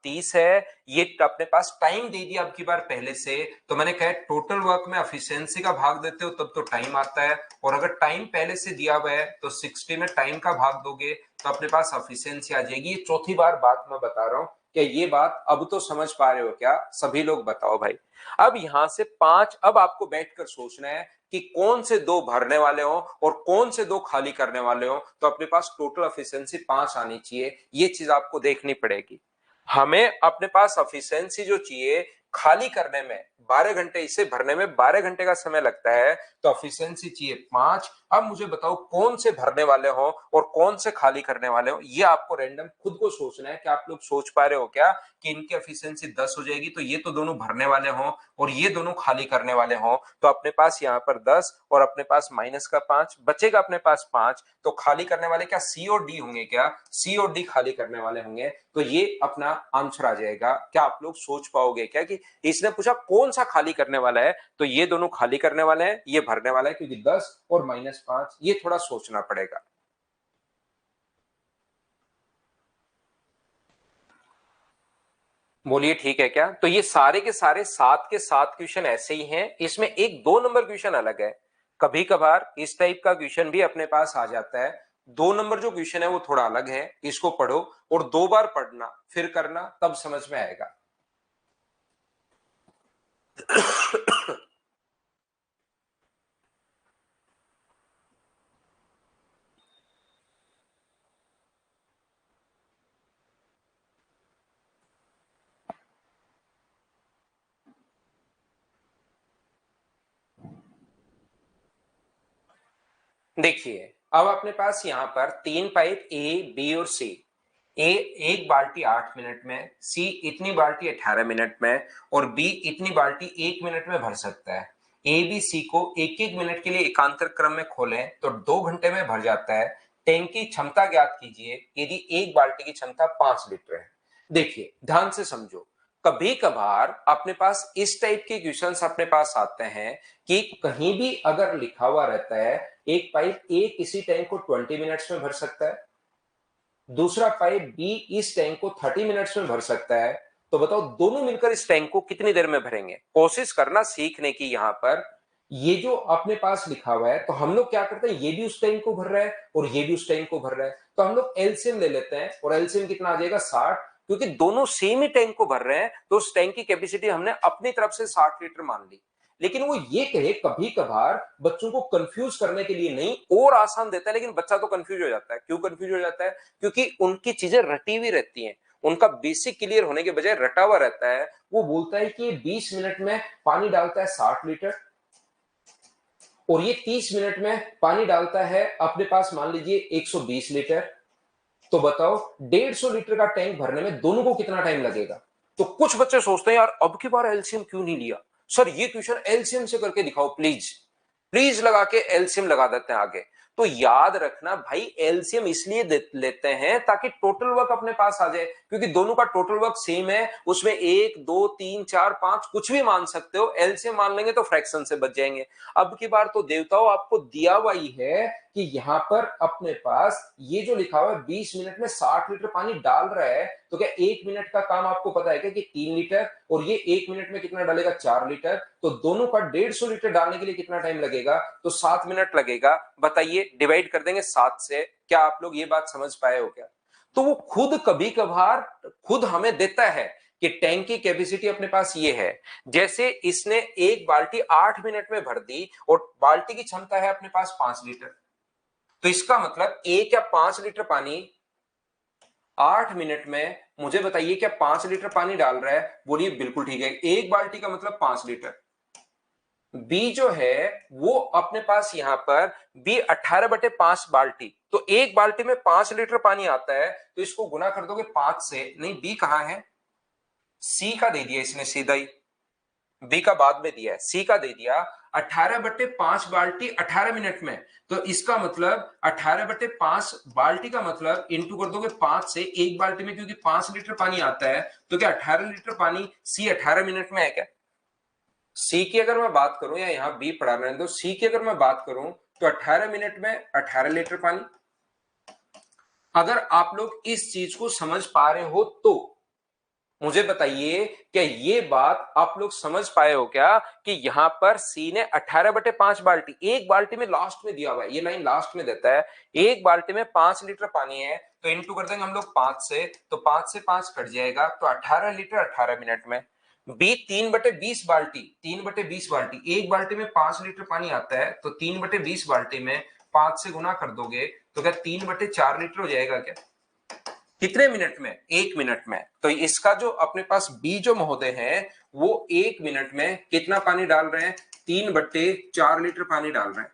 30 है। ये अपने पास टाइम दे दिया अब की बार पहले से, तो मैंने कहा टोटल वर्क में एफिशिएंसी का भाग देते हो तब तो टाइम आता है, और अगर टाइम पहले से दिया हुआ है तो 60 में टाइम का भाग दोगे तो अपने पास एफिशिएंसी आ जाएगी। ये चौथी बार बात मैं बता रहा हूं। क्या ये बात अब तो समझ पा रहे हो क्या सभी लोग, बताओ भाई। अब यहां से 5, अब आपको बैठकर सोचना है कि कौन से 2 भरने वाले हो और कौन से 2 खाली करने वाले हो, तो अपने पास टोटल एफिशिएंसी 5 आनी चाहिए। ये चीज आपको देखनी पड़ेगी। हमें अपने पास एफिशिएंसी जो चाहिए, खाली करने में 12 घंटे, इसे भरने में 12 घंटे का समय लगता है, तो एफिशिएंसी चाहिए 5। अब मुझे बताओ कौन से भरने वाले हो और कौन से खाली करने वाले हो, ये आपको रैंडम खुद को सोचना है। कि आप लोग सोच पा रहे हो क्या कि इनकी एफिशिएंसी 10 हो जाएगी, तो ये तो दोनों भरने वाले हो और ये दोनों खाली करने वाले हो, तो अपने पास यहाँ पर 10 और अपने पास माइनस का 5 बचेगा, अपने पास 5। तो खाली करने वाले क्या सी और डी होंगे क्या, सी और डी खाली करने वाले होंगे, तो ये अपना आंसर आ जाएगा। क्या आप लोग सोच पाओगे क्या कि इसने पूछा कौन सा खाली करने वाला है, तो ये दोनों खाली करने वाले हैं, ये भरने वाला है, क्योंकि 10 और -5, ये थोड़ा सोचना पड़ेगा। बोलिए ठीक है क्या। तो ये सारे के सारे 7 के 7 क्वेश्चन ऐसे ही हैं। इसमें एक 2 नंबर क्वेश्चन अलग है। कभी कभार इस टाइप का क्वेश्चन भी अपने पास आ जाता है। 2 नंबर जो क्वेश्चन है वो थोड़ा अलग है, इसको पढ़ो और 2 बार पढ़ना फिर करना, तब समझ में आएगा। देखिए अब अपने पास यहां पर 3 पाइप ए, बी और सी। ए एक बाल्टी 8 मिनट में, सी इतनी बाल्टी 18 मिनट में और बी इतनी बाल्टी 1 मिनट में भर सकता है। ए बी सी को एक एक मिनट के लिए एकांतर क्रम में खोलें तो 2 घंटे में भर जाता है। टैंक की क्षमता ज्ञात कीजिए यदि एक बाल्टी की क्षमता 5 लीटर है। देखिए ध्यान से समझो, कभी कभार अपने पास इस टाइप के क्वेश्चंस अपने पास आते हैं कि कहीं भी अगर लिखा हुआ रहता है एक पाइप ए किसी टैंक को 20 मिनट्स में भर सकता है, दूसरा पाइप बी इस टैंक को 30 मिनट्स में भर सकता है, तो बताओ दोनों मिलकर इस टैंक को कितनी देर में भरेंगे। कोशिश करना सीखने की। यहां पर ये जो अपने पास लिखा हुआ है तो हम लोग क्या करते हैं, ये भी उस टैंक को भर रहा है और ये भी उस टैंक को भर रहा है, तो हम लोग एलसीएम ले लेते हैं और एलसीएम कितना आ जाएगा 60, क्योंकि दोनों सेम ही टैंक को भर रहे हैं तो उस टैंक की कैपेसिटी हमने अपनी तरफ से 60 लीटर मान ली। लेकिन वो ये कहे कभी कभार बच्चों को कंफ्यूज करने के लिए नहीं और आसान देता है, लेकिन बच्चा तो कंफ्यूज हो जाता है। क्यों कंफ्यूज हो जाता है? क्योंकि उनकी चीजें रटी हुई रहती हैं, उनका बेसिक क्लियर होने के बजाय रटा हुआ रहता है। वो बोलता है कि 20 मिनट में पानी डालता है 60 लीटर और ये 30 मिनट में पानी डालता है अपने पास मान लीजिए 120 लीटर। तो बताओ 150 लीटर का टैंक भरने में दोनों को कितना टाइम लगेगा। तो कुछ बच्चे सोचते हैं यार अब की बार एलसीएम क्यों नहीं लिया, सर ये क्वेश्चन एलसीएम से करके दिखाओ प्लीज। प्लीज लगा के एलसीएम लगा देते हैं आगे। तो याद रखना भाई, एलसीएम इसलिए लेते हैं ताकि टोटल वर्क अपने पास आ जाए, क्योंकि दोनों का टोटल वर्क सेम है, उसमें 1 2 3 4 5 कुछ भी मान सकते हो। एलसीएम मान लेंगे तो फ्रैक्शन से बच जाएंगे। अब की बार तो देवताओं आपको दिया हुआ ही है कि यहां पर अपने पास ये जो लिखा हुआ है 20 मिनट में 60 लीटर पानी डाल रहा है, तो क्या 1 मिनट का काम आपको पता है क्या कि 3 लीटर, और ये 1 मिनट में कितना डालेगा 4 लीटर, तो दोनों का 150 लीटर डालने के लिए कितना टाइम लगेगा, तो 7 मिनट लगेगा। बताइए डिवाइड कर देंगे 7 से। क्या आप लोग ये बात समझ पाए हो क्या? तो वो खुद कभी कभार खुद हमें देता है कि टैंक की कैपेसिटी अपने पास ये है। जैसे इसने एक बाल्टी 8 मिनट में भर दी और बाल्टी की क्षमता है अपने पास 5 लीटर, तो इसका मतलब 1 या 5 लीटर पानी 8 मिनट में, मुझे बताइए क्या 5 लीटर पानी डाल रहा है? बोलिए बिल्कुल ठीक है, एक बाल्टी का मतलब 5 लीटर। बी जो है वो अपने पास यहां पर बी 18/5 बाल्टी, तो एक बाल्टी में 5 लीटर पानी आता है, तो इसको गुना कर दोगे 5 से। नहीं, बी कहां है? सी का दे दिया इसने सीधा ही, बी का बाद में दिया है, सी का दे दिया। 18/5 बाल्टी 18 मिनट में, तो इसका मतलब 18/5 बाल्टी का मतलब इंटू कर दोगे 5 से। एक बाल्टी में क्योंकि 5 लीटर पानी आता है, तो क्या 18 लीटर पानी सी 18 मिनट में है क्या? सी की अगर मैं बात करूं, या यहां बी पढ़ा रहे हैं तो सी की अगर मैं बात करूं तो 18 मिनट में 18 लीटर पानी। अगर आप लोग इस चीज को समझ पा रहे हो तो मुझे बताइए क्या ये बात आप लोग समझ पाए हो क्या कि यहां पर सी ने 18/5 बाल्टी, एक बाल्टी में लास्ट में दिया हुआ है, ये लाइन लास्ट में देता है, एक बाल्टी में 5 लीटर पानी है, तो इनटू कर देंगे हम लोग 5 से, तो 5 से 5 कट जाएगा, तो 18 लीटर 18 मिनट में। बी 3/20 बाल्टी, 3/20 बाल्टी, एक बाल्टी में 5 लीटर पानी आता है, तो 3/20 बाल्टी में 5 से गुना कर दोगे तो क्या 3/4 लीटर हो जाएगा क्या? कितने मिनट में? 1 मिनट में। तो इसका जो अपने पास बी जो महोदय है वो 1 मिनट में कितना पानी डाल रहे हैं? 3/4 लीटर पानी डाल रहे हैं।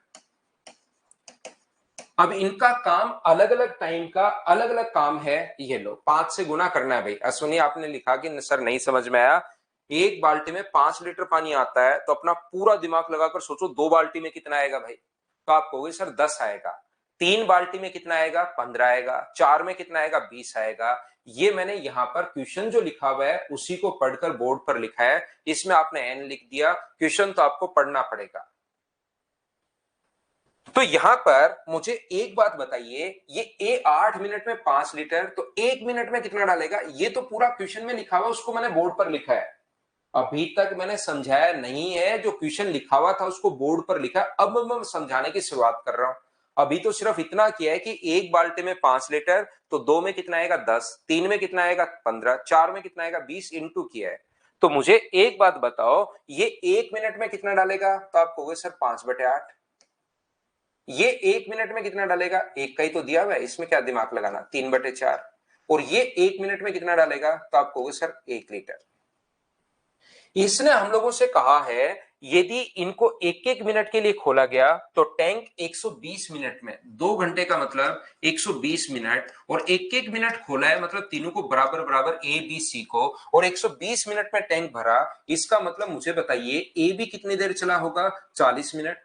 अब इनका काम अलग अलग टाइम का अलग अलग काम है। ये लो 5 से गुना करना है भाई। अश्विनी आपने लिखा कि सर नहीं समझ में आया, एक बाल्टी में 5 लीटर पानी आता है, तो अपना पूरा दिमाग लगाकर सोचो 2 बाल्टी में कितना आएगा भाई, तो आप कहोगे सर 10 आएगा। 3 बाल्टी में कितना आएगा? 15 आएगा। 4 में कितना आएगा? 20 आएगा। ये मैंने यहां पर क्वेश्चन जो लिखा हुआ है उसी को पढ़कर बोर्ड पर लिखा है, इसमें आपने एन लिख दिया, क्वेश्चन तो आपको पढ़ना पड़ेगा। तो यहां पर मुझे एक बात बताइए, ये ए 8 मिनट में 5 लीटर, तो 1 मिनट में कितना डालेगा? ये तो पूरा क्वेश्चन में लिखा हुआ, उसको मैंने बोर्ड पर लिखा है। अभी तक मैंने समझाया नहीं है, जो क्वेश्चन लिखा हुआ था उसको बोर्ड पर लिखा। अब मैं समझाने की शुरुआत कर रहा हूं। अभी तो सिर्फ इतना किया है कि एक बाल्टी में 5 लीटर, तो 2 में कितना आएगा 10, 3 में कितना आएगा 15, 4 में कितना आएगा 20 इंटू किया है। तो मुझे एक बात बताओ, ये 1 मिनट में कितना डालेगा? तो आप कहोगे सर 5/8। ये 1 मिनट में कितना डालेगा? एक का ही तो दिया हुआ है, इसमें क्या दिमाग लगाना, 3/4। और ये 1 मिनट में कितना डालेगा? तो आप कहोगे सर 1 लीटर। इसने हम लोगों से कहा है यदि इनको एक एक मिनट के लिए खोला गया तो टैंक 120 मिनट में, 2 घंटे का मतलब 120 मिनट, और एक एक मिनट खोला है मतलब तीनों को बराबर बराबर ए बी सी को, और 120 मिनट में टैंक भरा। इसका मतलब मुझे बताइए ए बी कितनी देर चला होगा? 40 मिनट,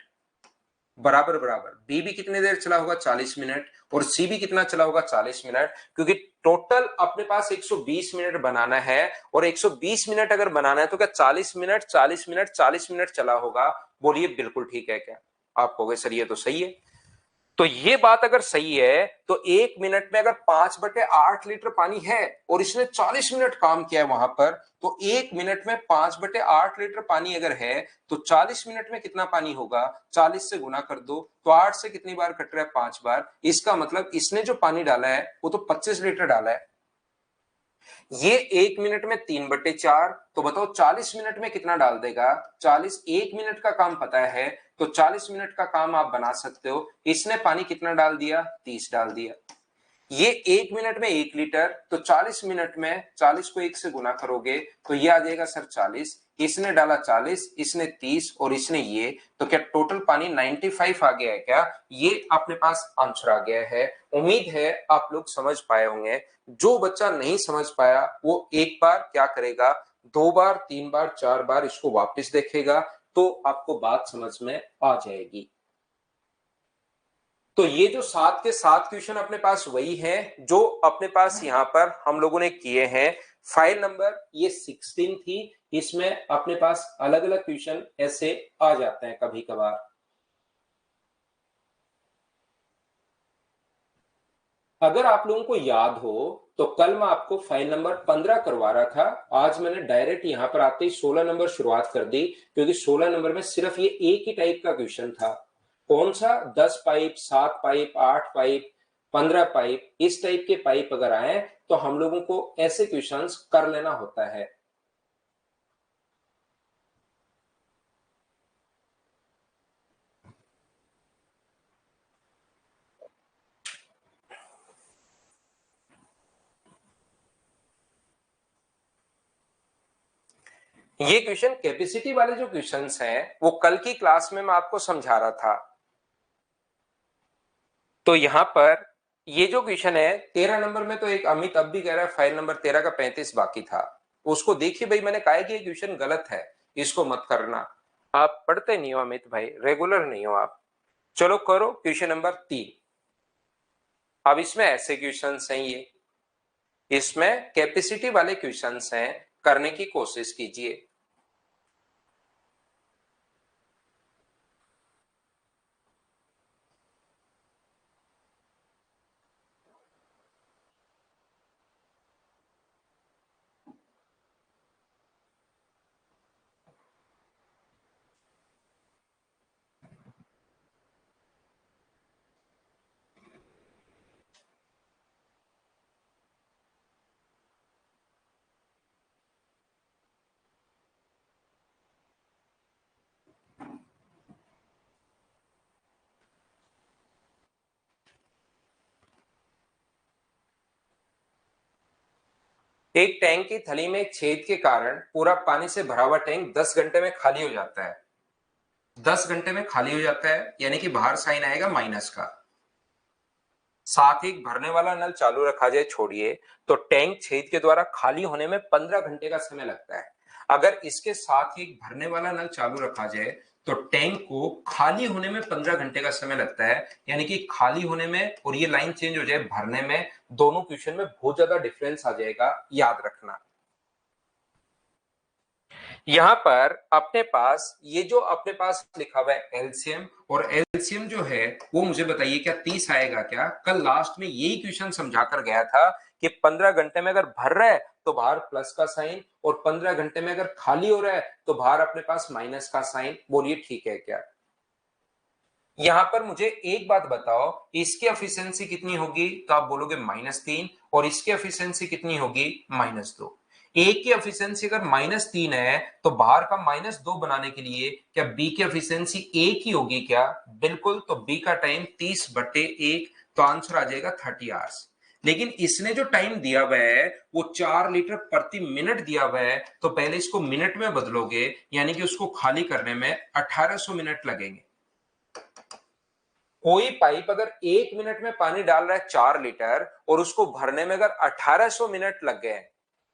बराबर बराबर। बी भी कितनी देर चला होगा? 40 मिनट। और सी भी कितना चला होगा? 40 मिनट। क्योंकि टोटल अपने पास 120 मिनट बनाना है, और 120 मिनट अगर बनाना है तो क्या 40 मिनट 40 मिनट 40 मिनट चला होगा? बोलिए बिल्कुल ठीक है क्या? आप कहोगे सर ये तो सही है। तो ये बात अगर सही है तो 1 मिनट में अगर 5/8 लीटर पानी है और इसने 40 मिनट काम किया है वहां पर, तो 1 मिनट में 5/8 लीटर पानी अगर है तो 40 मिनट में कितना पानी होगा? 40 से गुना कर दो, तो 8 से कितनी बार कट रहा है? 5 बार। इसका मतलब इसने जो पानी डाला है वो तो 25 लीटर डाला है। ये 1 मिनट में 3/4, तो बताओ 40 मिनट में कितना डाल देगा? 40, 1 मिनट का काम पता है तो 40 मिनट का काम आप बना सकते हो। इसने पानी कितना डाल दिया? 30 डाल दिया। ये 1 मिनट में 1 लीटर, तो 40 मिनट में 40 को 1 से गुना करोगे तो ये आ जाएगा सर 40। इसने डाला 40, इसने 30, और इसने ये, तो क्या टोटल पानी 95 आ गया है क्या? ये अपने पास आंसर आ गया है। उम्मीद है आप लोग समझ पाए होंगे। जो बच्चा नहीं समझ पाया वो एक बार क्या करेगा, 2 बार 3 बार 4 बार इसको वापस देखेगा, तो आपको बात समझ में आ जाएगी। तो ये जो 7 के 7 क्वेश्चन अपने पास वही है जो अपने पास यहां पर हम लोगों ने किए हैं। फाइल नंबर ये 16 थी। इसमें अपने पास अलग अलग क्वेश्चन ऐसे आ जाते हैं कभी कभार। अगर आप लोगों को याद हो तो कल मैं आपको फाइल नंबर 15 करवा रहा था। आज मैंने डायरेक्ट यहां पर आते ही 16 नंबर शुरुआत कर दी, क्योंकि 16 नंबर में सिर्फ ये एक ही टाइप का क्वेश्चन था। कौन सा? 10 पाइप, 7 पाइप, 8 पाइप, 15 पाइप, इस टाइप के पाइप अगर आए तो हम लोगों को ऐसे क्वेश्चंस कर लेना होता है। ये क्वेश्चन कैपेसिटी वाले जो क्वेश्चंस हैं वो कल की क्लास में मैं आपको समझा रहा था। तो यहां पर ये जो क्वेश्चन है 13 नंबर में, तो एक अमित अब भी कह रहा है फाइल नंबर 13 का 35 बाकी था। उसको देखिए भाई, मैंने कहा कि ये क्वेश्चन गलत है, इसको मत करना। आप पढ़ते नहीं हो अमित भाई, रेगुलर नहीं हो आप। चलो करो क्वेश्चन नंबर 3। अब इसमें ऐसे क्वेश्चन हैं, ये इसमें कैपेसिटी वाले क्वेश्चन हैं, करने की कोशिश कीजिए। एक टैंक की थैली में एक छेद के कारण पूरा पानी से भरा हुआ टैंक 10 घंटे में खाली हो जाता है। 10 घंटे में खाली हो जाता है, यानी कि बाहर साइन आएगा माइनस का। साथ ही भरने वाला नल चालू रखा जाए, छोड़िए, तो टैंक छेद के द्वारा खाली होने में 15 घंटे का समय लगता है। अगर इसके साथ ही भरने वाला नल चालू रखा जाए तो टैंक को खाली होने में 15 घंटे का समय लगता है। यानी कि खाली होने में और ये लाइन चेंज हो जाए भरने में, दोनों क्वेश्चन में बहुत ज्यादा डिफरेंस आ जाएगा, याद रखना। यहां पर अपने पास ये जो अपने पास लिखा हुआ है एलसीएम, और एलसीएम जो है वो मुझे बताइए क्या 30 आएगा क्या? कल लास्ट में यही क्वेश्चन समझा कर गया था कि 15 घंटे में अगर भर रहा है तो बाहर प्लस का साइन, और 15 घंटे में अगर खाली हो रहा है तो बाहर अपने पास माइनस का साइन। बोलिए ठीक है क्या? यहां पर मुझे एक बात बताओ, इसकी एफिशिएंसी कितनी होगी? तो आप बोलोगे -3, और इसकी एफिशिएंसी कितनी होगी? -2। ए की एफिशिएंसी अगर -3 है तो बाहर का -2 बनाने के लिए क्या बी की एफिशिएंसी एक ही होगी क्या? बिल्कुल। तो बी का टाइम 30/1, तो आंसर आ जाएगा 30 आवर्स। लेकिन इसने जो टाइम दिया हुआ है वो 4 लीटर प्रति मिनट दिया हुआ है, तो पहले इसको मिनट में बदलोगे, यानी कि उसको खाली करने में 1800 मिनट लगेंगे। कोई पाइप अगर 1 मिनट में पानी डाल रहा है 4 लीटर, और उसको भरने में अगर 1800 मिनट लग गए,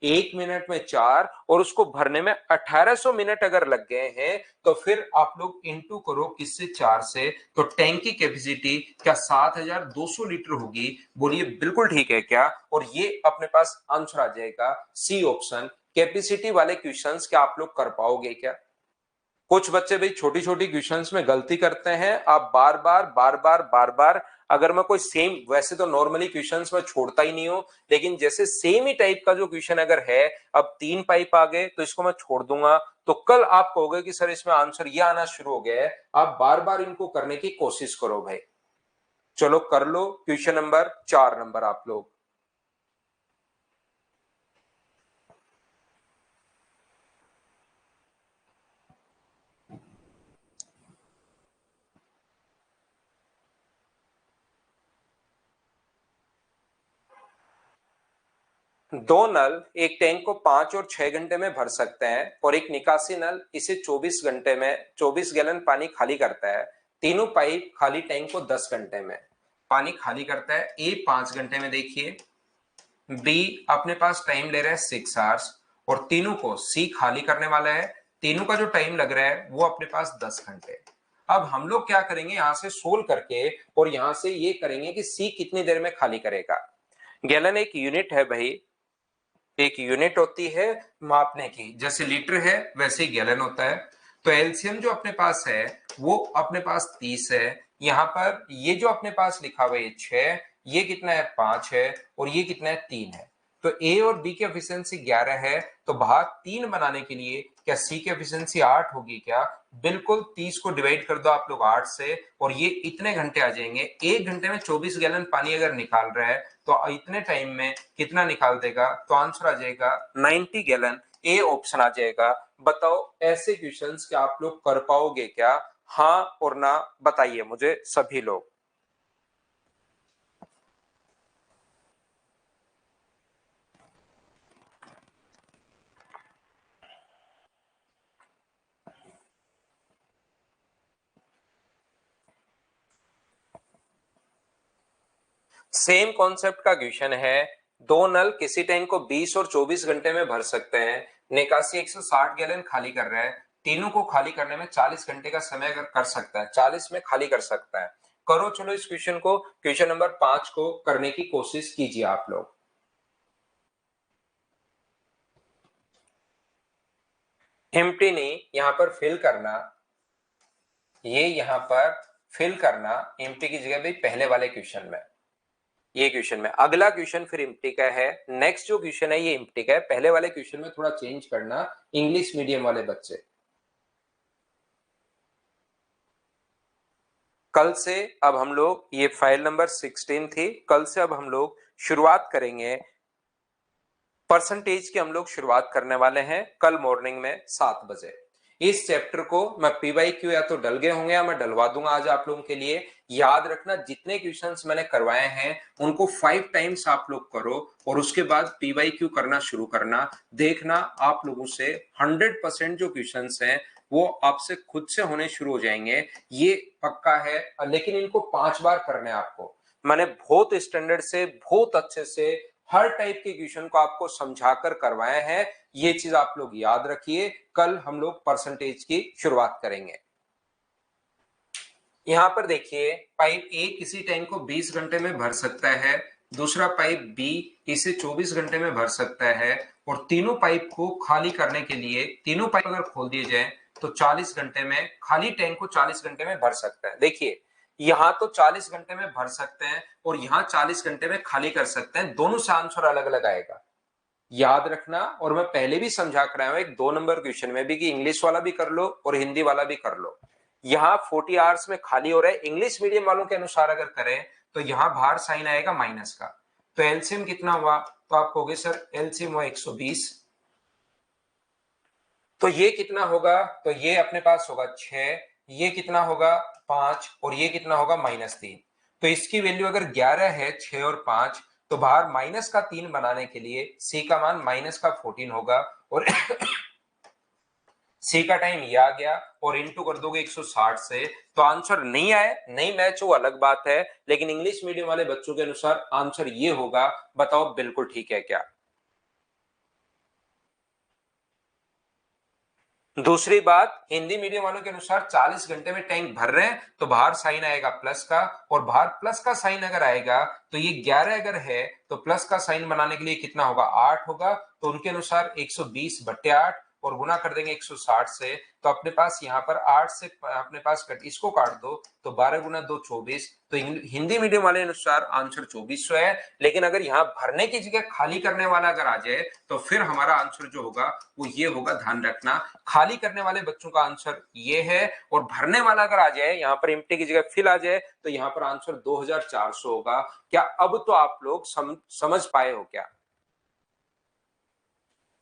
1 मिनट में 4 और उसको भरने में 1800 मिनट अगर लग गए हैं, तो फिर आप लोग इंटू करो किससे? 4 से। तो टैंक की कैपेसिटी क्या 7200 लीटर होगी? बोलिए बिल्कुल ठीक है क्या? और ये अपने पास आंसर आ जाएगा सी ऑप्शन। कैपेसिटी वाले क्वेश्चंस क्या आप लोग कर पाओगे क्या? कुछ बच्चे भाई छोटी छोटी क्वेश्चंस में गलती करते हैं। आप बार बार अगर मैं कोई सेम, वैसे तो नॉर्मली क्वेश्चंस में छोड़ता ही नहीं हूं, लेकिन जैसे सेम ही टाइप का जो क्वेश्चन अगर है, अब 3 पाइप आ गए तो इसको मैं छोड़ दूंगा, तो कल आप कहोगे कि सर इसमें आंसर ये आना शुरू हो गया है। आप बार बार इनको करने की कोशिश करो भाई। चलो कर लो क्वेश्चन नंबर 4 नंबर आप लोग। दो नल एक टैंक को 5 और 6 घंटे में भर सकते हैं, और एक निकासी नल इसे 24 घंटे में 24 गैलन पानी खाली करता है। तीनों पाइप खाली टैंक को 10 घंटे में पानी खाली करता है। ए 5 घंटे में देखिए, बी अपने पास टाइम ले रहा है 6 आवर्स, और तीनों को सी खाली करने वाला है। तीनों का जो टाइम लग रहा है वो अपने पास 10 घंटे। अब हम लोग क्या करेंगे, यहां से सोल्व करके और यहां से ये करेंगे कि सी कितनी देर में खाली करेगा। गैलन एक यूनिट है भाई, एक यूनिट होती है मापने की, जैसे लीटर है वैसे ही गैलन होता है। तो एलसीएम जो अपने पास है वो अपने पास 30 है। यहां पर ये जो अपने पास लिखा हुआ है 6, ये कितना है? 5 है, और ये कितना है? 3 है। तो ए और बी की एफिशिएंसी 11 है, तो भाग 3 बनाने के लिए क्या सी की एफिशिएंसी 8 होगी क्या? बिल्कुल। 30 को डिवाइड कर दो आप लोग 8 से, और ये इतने घंटे आ जाएंगे। 1 घंटे में 24 गैलन पानी अगर निकाल रहा है तो इतने टाइम में कितना निकाल देगा? तो आंसर आ जाएगा 90 गैलन। ए ऑप्शन आ जाएगा। बताओ ऐसे क्वेश्चंस क्या आप लोग कर पाओगे क्या? हाँ और ना बताइए मुझे सभी लोग। सेम कॉन्सेप्ट का क्वेश्चन है। दो नल किसी टैंक को 20 और 24 घंटे में भर सकते हैं। निकासी 160 गैलन खाली कर रहा है। तीनों को खाली करने में 40 घंटे का समय अगर कर सकता है, 40 में खाली कर सकता है। करो चलो इस क्वेश्चन को, क्वेश्चन नंबर 5 को करने की कोशिश कीजिए आप लोग। एम्प्टी नहीं, यहां पर फिल करना, ये यहां पर फिल करना एम्प्टी की जगह भाई पहले वाले क्वेश्चन में। ये क्वेश्चन में अगला क्वेश्चन फिर इम्प्टी का है। नेक्स्ट जो क्वेश्चन है ये इम्प्टी का है। पहले वाले क्वेश्चन में थोड़ा चेंज करना इंग्लिश मीडियम वाले बच्चे। कल से अब हम लोग, ये फाइल नंबर 16 थी, कल से अब हम लोग शुरुआत करेंगे परसेंटेज की। हम लोग शुरुआत करने वाले हैं कल मॉर्निंग में 7 बजे। इस चैप्टर को मैं पीवाई क्यू या तो डल गए होंगे या मैं डलवा दूंगा आज आप लोगों के लिए। याद रखना जितने क्वेश्चंस मैंने करवाए हैं उनको 5 टाइम्स आप लोग करो, और उसके बाद पीवाई क्यू करना शुरू करना। देखना आप लोगों से 100% जो क्वेश्चंस हैं वो आपसे खुद से होने शुरू हो जाएंगे, ये पक्का है। लेकिन इनको 5 बार करना है आपको। मैंने बहुत स्टैंडर्ड से, बहुत अच्छे से हर टाइप के क्वेश्चन को आपको समझाकर करवाए हैं। ये चीज आप लोग याद रखिए। कल हम लोग परसेंटेज की शुरुआत करेंगे। यहां पर देखिए, पाइप ए किसी टैंक को 20 घंटे में भर सकता है। दूसरा पाइप बी इसे 24 घंटे में भर सकता है, और तीनों पाइप को खाली करने के लिए, तीनों पाइप अगर खोल दिए जाए तो 40 घंटे में, खाली टैंक को 40 घंटे में भर सकता है। देखिए यहां तो 40 घंटे में भर सकते हैं और यहां 40 घंटे में खाली कर सकते हैं, दोनों से आंसर अलग अलग आएगा। याद रखना। और मैं पहले भी समझा कर आया हूं एक 2 नंबर क्वेश्चन में भी कि इंग्लिश वाला भी कर लो और हिंदी वाला भी कर लो। यहाँ 40 आवर्स में खाली हो रहा है। इंग्लिश मीडियम वालों के अनुसार अगर करें तो यहाँ बाहर साइन आएगा माइनस का, तो एलसीएम कितना हुआ, तो आप कहोगे सर एलसीएम हुआ 120, तो ये कितना होगा, तो ये अपने पास होगा 6, ये कितना होगा 5, और ये कितना होगा -3। तो इसकी वैल्यू अगर 11 है, 6 और 5, तो बाहर माइनस का 3 बनाने के लिए सी का मान माइनस का 14 होगा, और सी का टाइम ये आ गया, और इंटू कर दोगे 160 से, तो आंसर नहीं आए, नहीं मैच हो अलग बात है, लेकिन इंग्लिश मीडियम वाले बच्चों के अनुसार आंसर ये होगा। बताओ बिल्कुल ठीक है क्या? दूसरी बात, हिंदी मीडियम वालों के अनुसार 40 घंटे में टैंक भर रहे हैं, तो बाहर साइन आएगा प्लस का, और बाहर प्लस का साइन अगर आएगा तो ये 11 अगर है तो प्लस का साइन बनाने के लिए कितना होगा, 8 होगा, तो उनके अनुसार 120/8 और गुना कर देंगे 160 से, तो अपने पास यहाँ पर 8 से अपने पास इसको काट दो, तो 12 गुना 2 24, तो हिंदी मीडियम वाले अनुसार आंसर 2400 है। लेकिन अगर यहाँ भरने की जगह खाली करने वाला अगर आ जाए तो फिर हमारा आंसर जो होगा वो ये होगा, ध्यान रखना, खाली करने वाले बच्चों का आंसर ये है, और भरने वाला अगर आ जाए, यहाँ पर एम्प्टी की जगह फिल आ जाए, तो यहाँ पर आंसर 2400 होगा। क्या अब तो आप लोग समझ पाए हो क्या?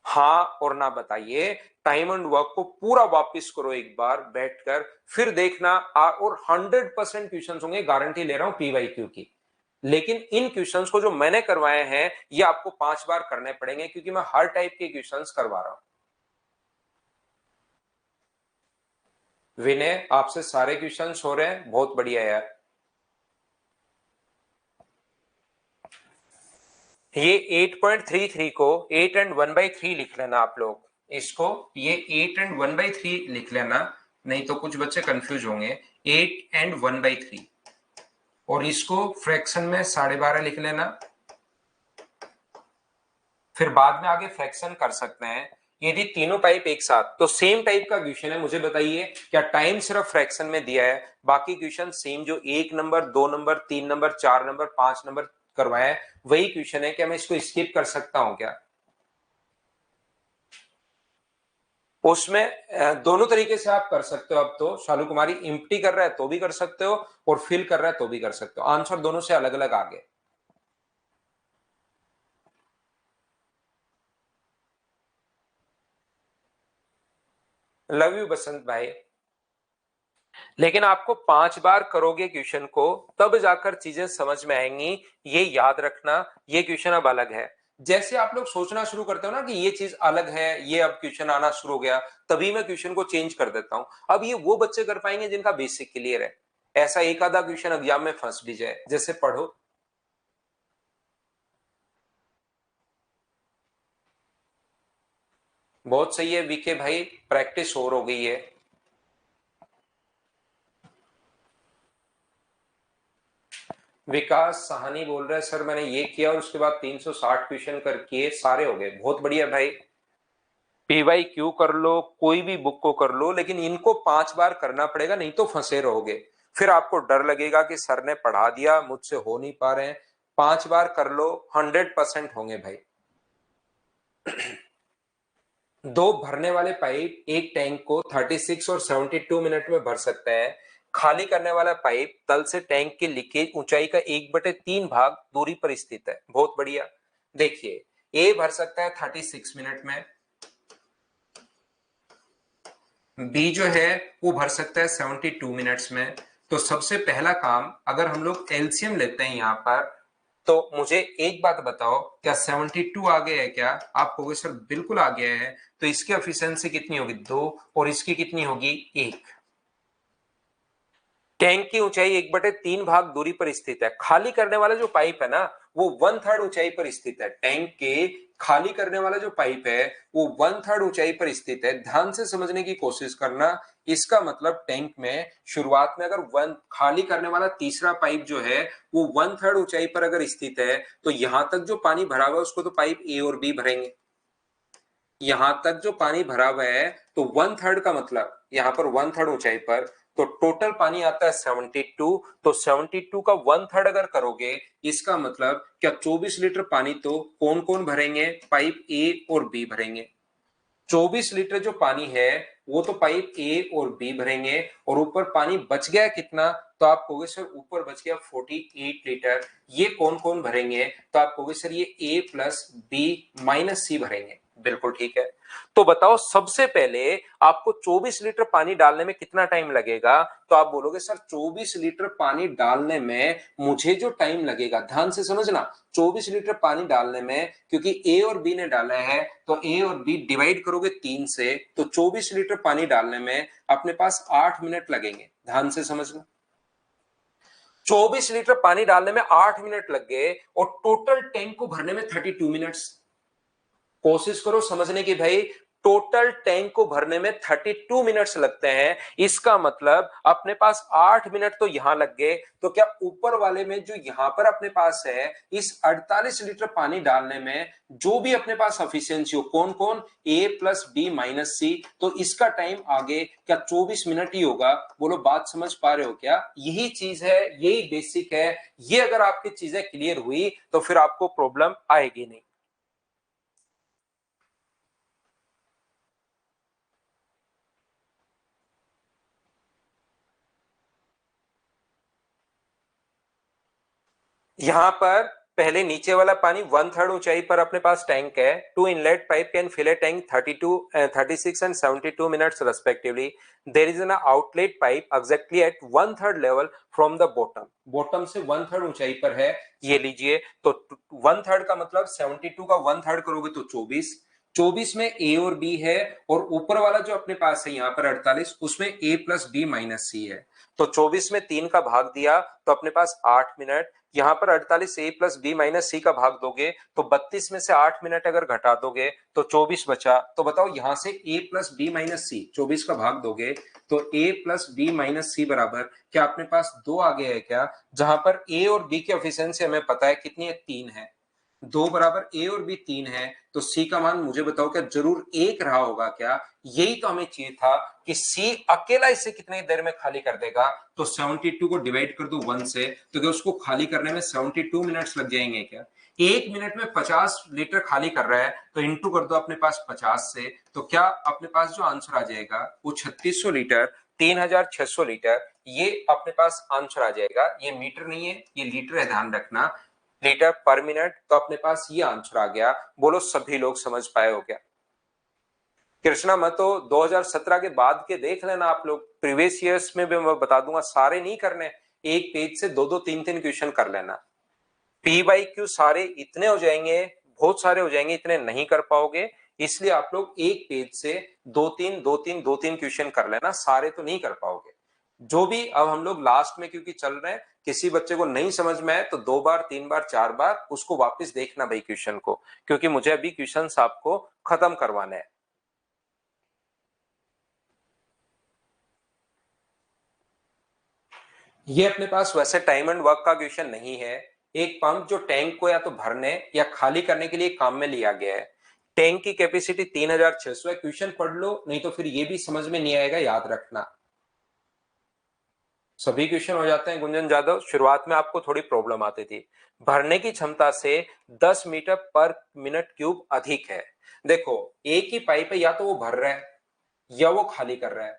हाँ और ना बताइए। टाइम एंड वर्क को पूरा वापस करो एक बार बैठकर, फिर देखना। और 100% क्वेश्चंस होंगे, गारंटी ले रहा हूं पीवाईक्यू की। लेकिन इन क्वेश्चंस को जो मैंने करवाए हैं ये आपको 5 बार करने पड़ेंगे, क्योंकि मैं हर टाइप के क्वेश्चंस करवा रहा हूं। विनय, आपसे सारे क्वेश्चंस हो रहे हैं, बहुत बढ़िया यार। ये 8.33 को 8 and 1/3 लिख लेना आप लोग, इसको ये 8 and 1/3 लिख लेना, नहीं तो कुछ बच्चे कंफ्यूज होंगे। 8 and 1/3, और इसको फ्रैक्शन में 12.5 लिख लेना, फिर बाद में आगे फ्रैक्शन कर सकते हैं। यदि तीनों टाइप एक साथ, तो सेम टाइप का क्वेश्चन है, मुझे बताइए क्या टाइम सिर्फ फ्रैक्शन में दिया है, बाकी क्वेश्चन सेम जो 1 number 2 number 3 number 4 number 5 number करवाया है वही क्वेश्चन है, क्या मैं इसको स्किप कर सकता हूं क्या? उसमें दोनों तरीके से आप कर सकते हो। अब तो शालू कुमारी इम्प्टी कर रहा है तो भी कर सकते हो, और फिल कर रहा है तो भी कर सकते हो, आंसर दोनों से अलग अलग आ गए। लव यू बसंत भाई। लेकिन आपको 5 बार करोगे क्वेश्चन को तब जाकर चीजें समझ में आएंगी, ये याद रखना। ये क्वेश्चन अब अलग है, जैसे आप लोग सोचना शुरू करते हो ना कि ये चीज अलग है, ये अब क्वेश्चन आना शुरू हो गया, तभी मैं क्वेश्चन को चेंज कर देता हूं। अब ये वो बच्चे कर पाएंगे जिनका बेसिक क्लियर है। ऐसा एक आधा क्वेश्चन एग्जाम में फंस भी जाए, जैसे पढ़ो। बहुत सही है वीके भाई, प्रैक्टिस और हो गई है। विकास सहानी बोल रहा है सर मैंने ये किया और उसके बाद 360 क्वेश्चन कर किए, सारे हो गए। बहुत बढ़िया भाई। पीवाई क्यू कर लो, कोई भी बुक को कर लो, लेकिन इनको 5 बार करना पड़ेगा, नहीं तो फंसे रहोगे। फिर आपको डर लगेगा कि सर ने पढ़ा दिया, मुझसे हो नहीं पा रहे हैं। 5 बार कर लो, 100% होंगे भाई। दो भरने वाले पाइप एक टैंक को 36 और 72 मिनट में भर सकते हैं। खाली करने वाला पाइप तल से टैंक की लीकेज ऊंचाई का 1/3 भाग दूरी पर स्थित है। बहुत बढ़िया। देखिए, ए भर सकता है 36 मिनट में, बी जो है वो भर सकता है 72 मिनट्स में। तो सबसे पहला काम, अगर हम लोग एलसीएम लेते हैं यहां पर, तो मुझे एक बात बताओ, क्या 72 आ गया है क्या? आप कहोगे सर बिल्कुल आ गया है। तो इसकी एफिशिएंसी कितनी होगी, 2, और इसकी कितनी होगी, 1। टैंक की ऊंचाई 1/3 भाग दूरी पर स्थित है। खाली करने वाला जो पाइप है ना, वो 1/3 ऊंचाई पर स्थित है। टैंक के खाली करने वाला जो पाइप है वो 1/3 ऊंचाई पर स्थित है। ध्यान से समझने की कोशिश करना। इसका मतलब टैंक में शुरुआत में अगर वन खाली करने वाला तीसरा पाइप जो है वो 1/3 ऊंचाई पर अगर स्थित है, तो यहां तक जो पानी भरा हुआ है उसको तो पाइप ए और बी भरेंगे। यहां तक जो पानी भरा हुआ है, तो 1/3 का मतलब यहां पर 1/3 ऊंचाई पर, तो टोटल पानी आता है 72। तो 72 का 1/3 अगर करोगे, इसका मतलब क्या 24 लीटर पानी तो कौन कौन भरेंगे, पाइप ए और बी भरेंगे। 24 लीटर जो पानी है वो तो पाइप ए और बी भरेंगे, और ऊपर पानी बच गया कितना, तो आप कहोगे सर ऊपर बच गया 48 लीटर, ये कौन कौन भरेंगे, तो आप कहोगे सर ये ए प्लस बी माइनस सी भरेंगे। बिल्कुल ठीक है। तो बताओ सबसे पहले आपको 24 लीटर पानी डालने में कितना टाइम लगेगा, तो आप बोलोगे सर 24 लीटर पानी डालने में मुझे जो टाइम लगेगा, ध्यान से समझना, 24 लीटर पानी डालने में, क्योंकि ए और बी ने डाला है तो ए और बी डिवाइड करोगे 3 से, तो 24 लीटर पानी डालने में अपने पास 8 मिनट लगेंगे। ध्यान से समझना, 24 लीटर पानी डालने में 8 मिनट लग गए और टोटल टैंक को भरने में 32 मिनट्स। कोशिश करो समझने की भाई, टोटल टैंक को भरने में 32 मिनट्स लगते हैं, इसका मतलब अपने पास 8 मिनट तो यहां लग गए, तो क्या ऊपर वाले में जो यहां पर अपने पास है इस 48 लीटर पानी डालने में जो भी अपने पास एफिशिएंसी हो, कौन कौन, ए प्लस बी माइनस सी, तो इसका टाइम आगे क्या 24 मिनट ही होगा। बोलो बात समझ पा रहे हो क्या, यही चीज है, यही बेसिक है, ये अगर आपकी चीजें क्लियर हुई तो फिर आपको प्रॉब्लम आएगी नहीं। यहां पर पहले नीचे वाला पानी 1/3 ऊंचाई पर अपने पास टैंक है, two inlet pipe can fill a tank 32 36 and 72 minutes respectively, there is an outlet pipe exactly at 1/3 level from the bottom, bottom से 1/3 ऊंचाई पर है, ये लीजिए। तो 1/3 का मतलब 72 का 1/3 करोगे तो 24, 24 में ए और बी है, और ऊपर वाला जो अपने पास है यहाँ पर 48, उसमें ए प्लस बी माइनस सी है, तो 24 में 3 का भाग दिया तो अपने पास 8 मिनट, यहां पर 48 ए प्लस बी माइनस सी का भाग दोगे तो 32 में से 8 मिनट अगर घटा दोगे तो 24 बचा। तो बताओ यहां से ए प्लस बी माइनस सी 24 का भाग दोगे तो ए प्लस बी माइनस सी बराबर क्या अपने पास 2 आ गया है क्या, जहां पर ए और बी की एफिशिएंसी हमें पता है कितनी है, 3 है, 2 बराबर ए और बी 3 है, तो सी का मान मुझे बताओ क्या जरूर 1 रहा होगा क्या, यही तो हमें चाहिए था कि सी अकेला इसे कितनी देर में खाली कर देगा, तो 72 को डिवाइड कर दो 1 से, तो क्या उसको खाली करने में 72 मिनट्स लग जाएंगे क्या, 1 मिनट में 50 लीटर खाली कर रहा है, तो इंटू कर दो अपने पास 50 से, तो क्या अपने पास जो आंसर आ जाएगा वो 3600 लीटर, 3600 लीटर, ये अपने पास आंसर आ जाएगा। ये मीटर नहीं है, ये लीटर है, ध्यान रखना, लीटर पर मिनट, तो अपने पास ये आंसर आ गया। बोलो सभी लोग समझ पाए हो क्या। कृष्णा मैं तो 2017 के बाद के देख लेना आप लोग, प्रीवियस ईयर्स में भी मैं बता दूंगा, सारे नहीं करने, एक पेज से दो दो तीन तीन क्वेश्चन कर लेना, पी बाई क्यू सारे इतने हो जाएंगे, बहुत सारे हो जाएंगे, इतने नहीं कर पाओगे, इसलिए आप लोग एक पेज से दो तीन क्वेश्चन कर लेना, सारे तो नहीं कर पाओगे। जो भी अब हम लोग लास्ट में क्योंकि चल रहे हैं, किसी बच्चे को नहीं समझ में आए तो 2 बार 3 बार 4 बार उसको वापस देखना भाई क्वेश्चन को, क्योंकि मुझे अभी क्वेश्चन आपको खत्म करवाने हैं। ये अपने पास वैसे टाइम एंड वर्क का क्वेश्चन नहीं है, एक पंप जो टैंक को या तो भरने या खाली करने के लिए काम में लिया गया है, टैंक की कैपेसिटी 3600 है, क्वेश्चन पढ़ लो नहीं तो फिर ये भी समझ में नहीं आएगा, याद रखना। सभी क्वेश्चन हो जाते हैं गुंजन जादव, शुरुआत में आपको थोड़ी प्रॉब्लम आती थी, भरने की क्षमता से 10 मीटर पर मिनट क्यूब अधिक है। देखो एक ही पाइप है, या तो वो भर रहा है या वो खाली कर रहा है,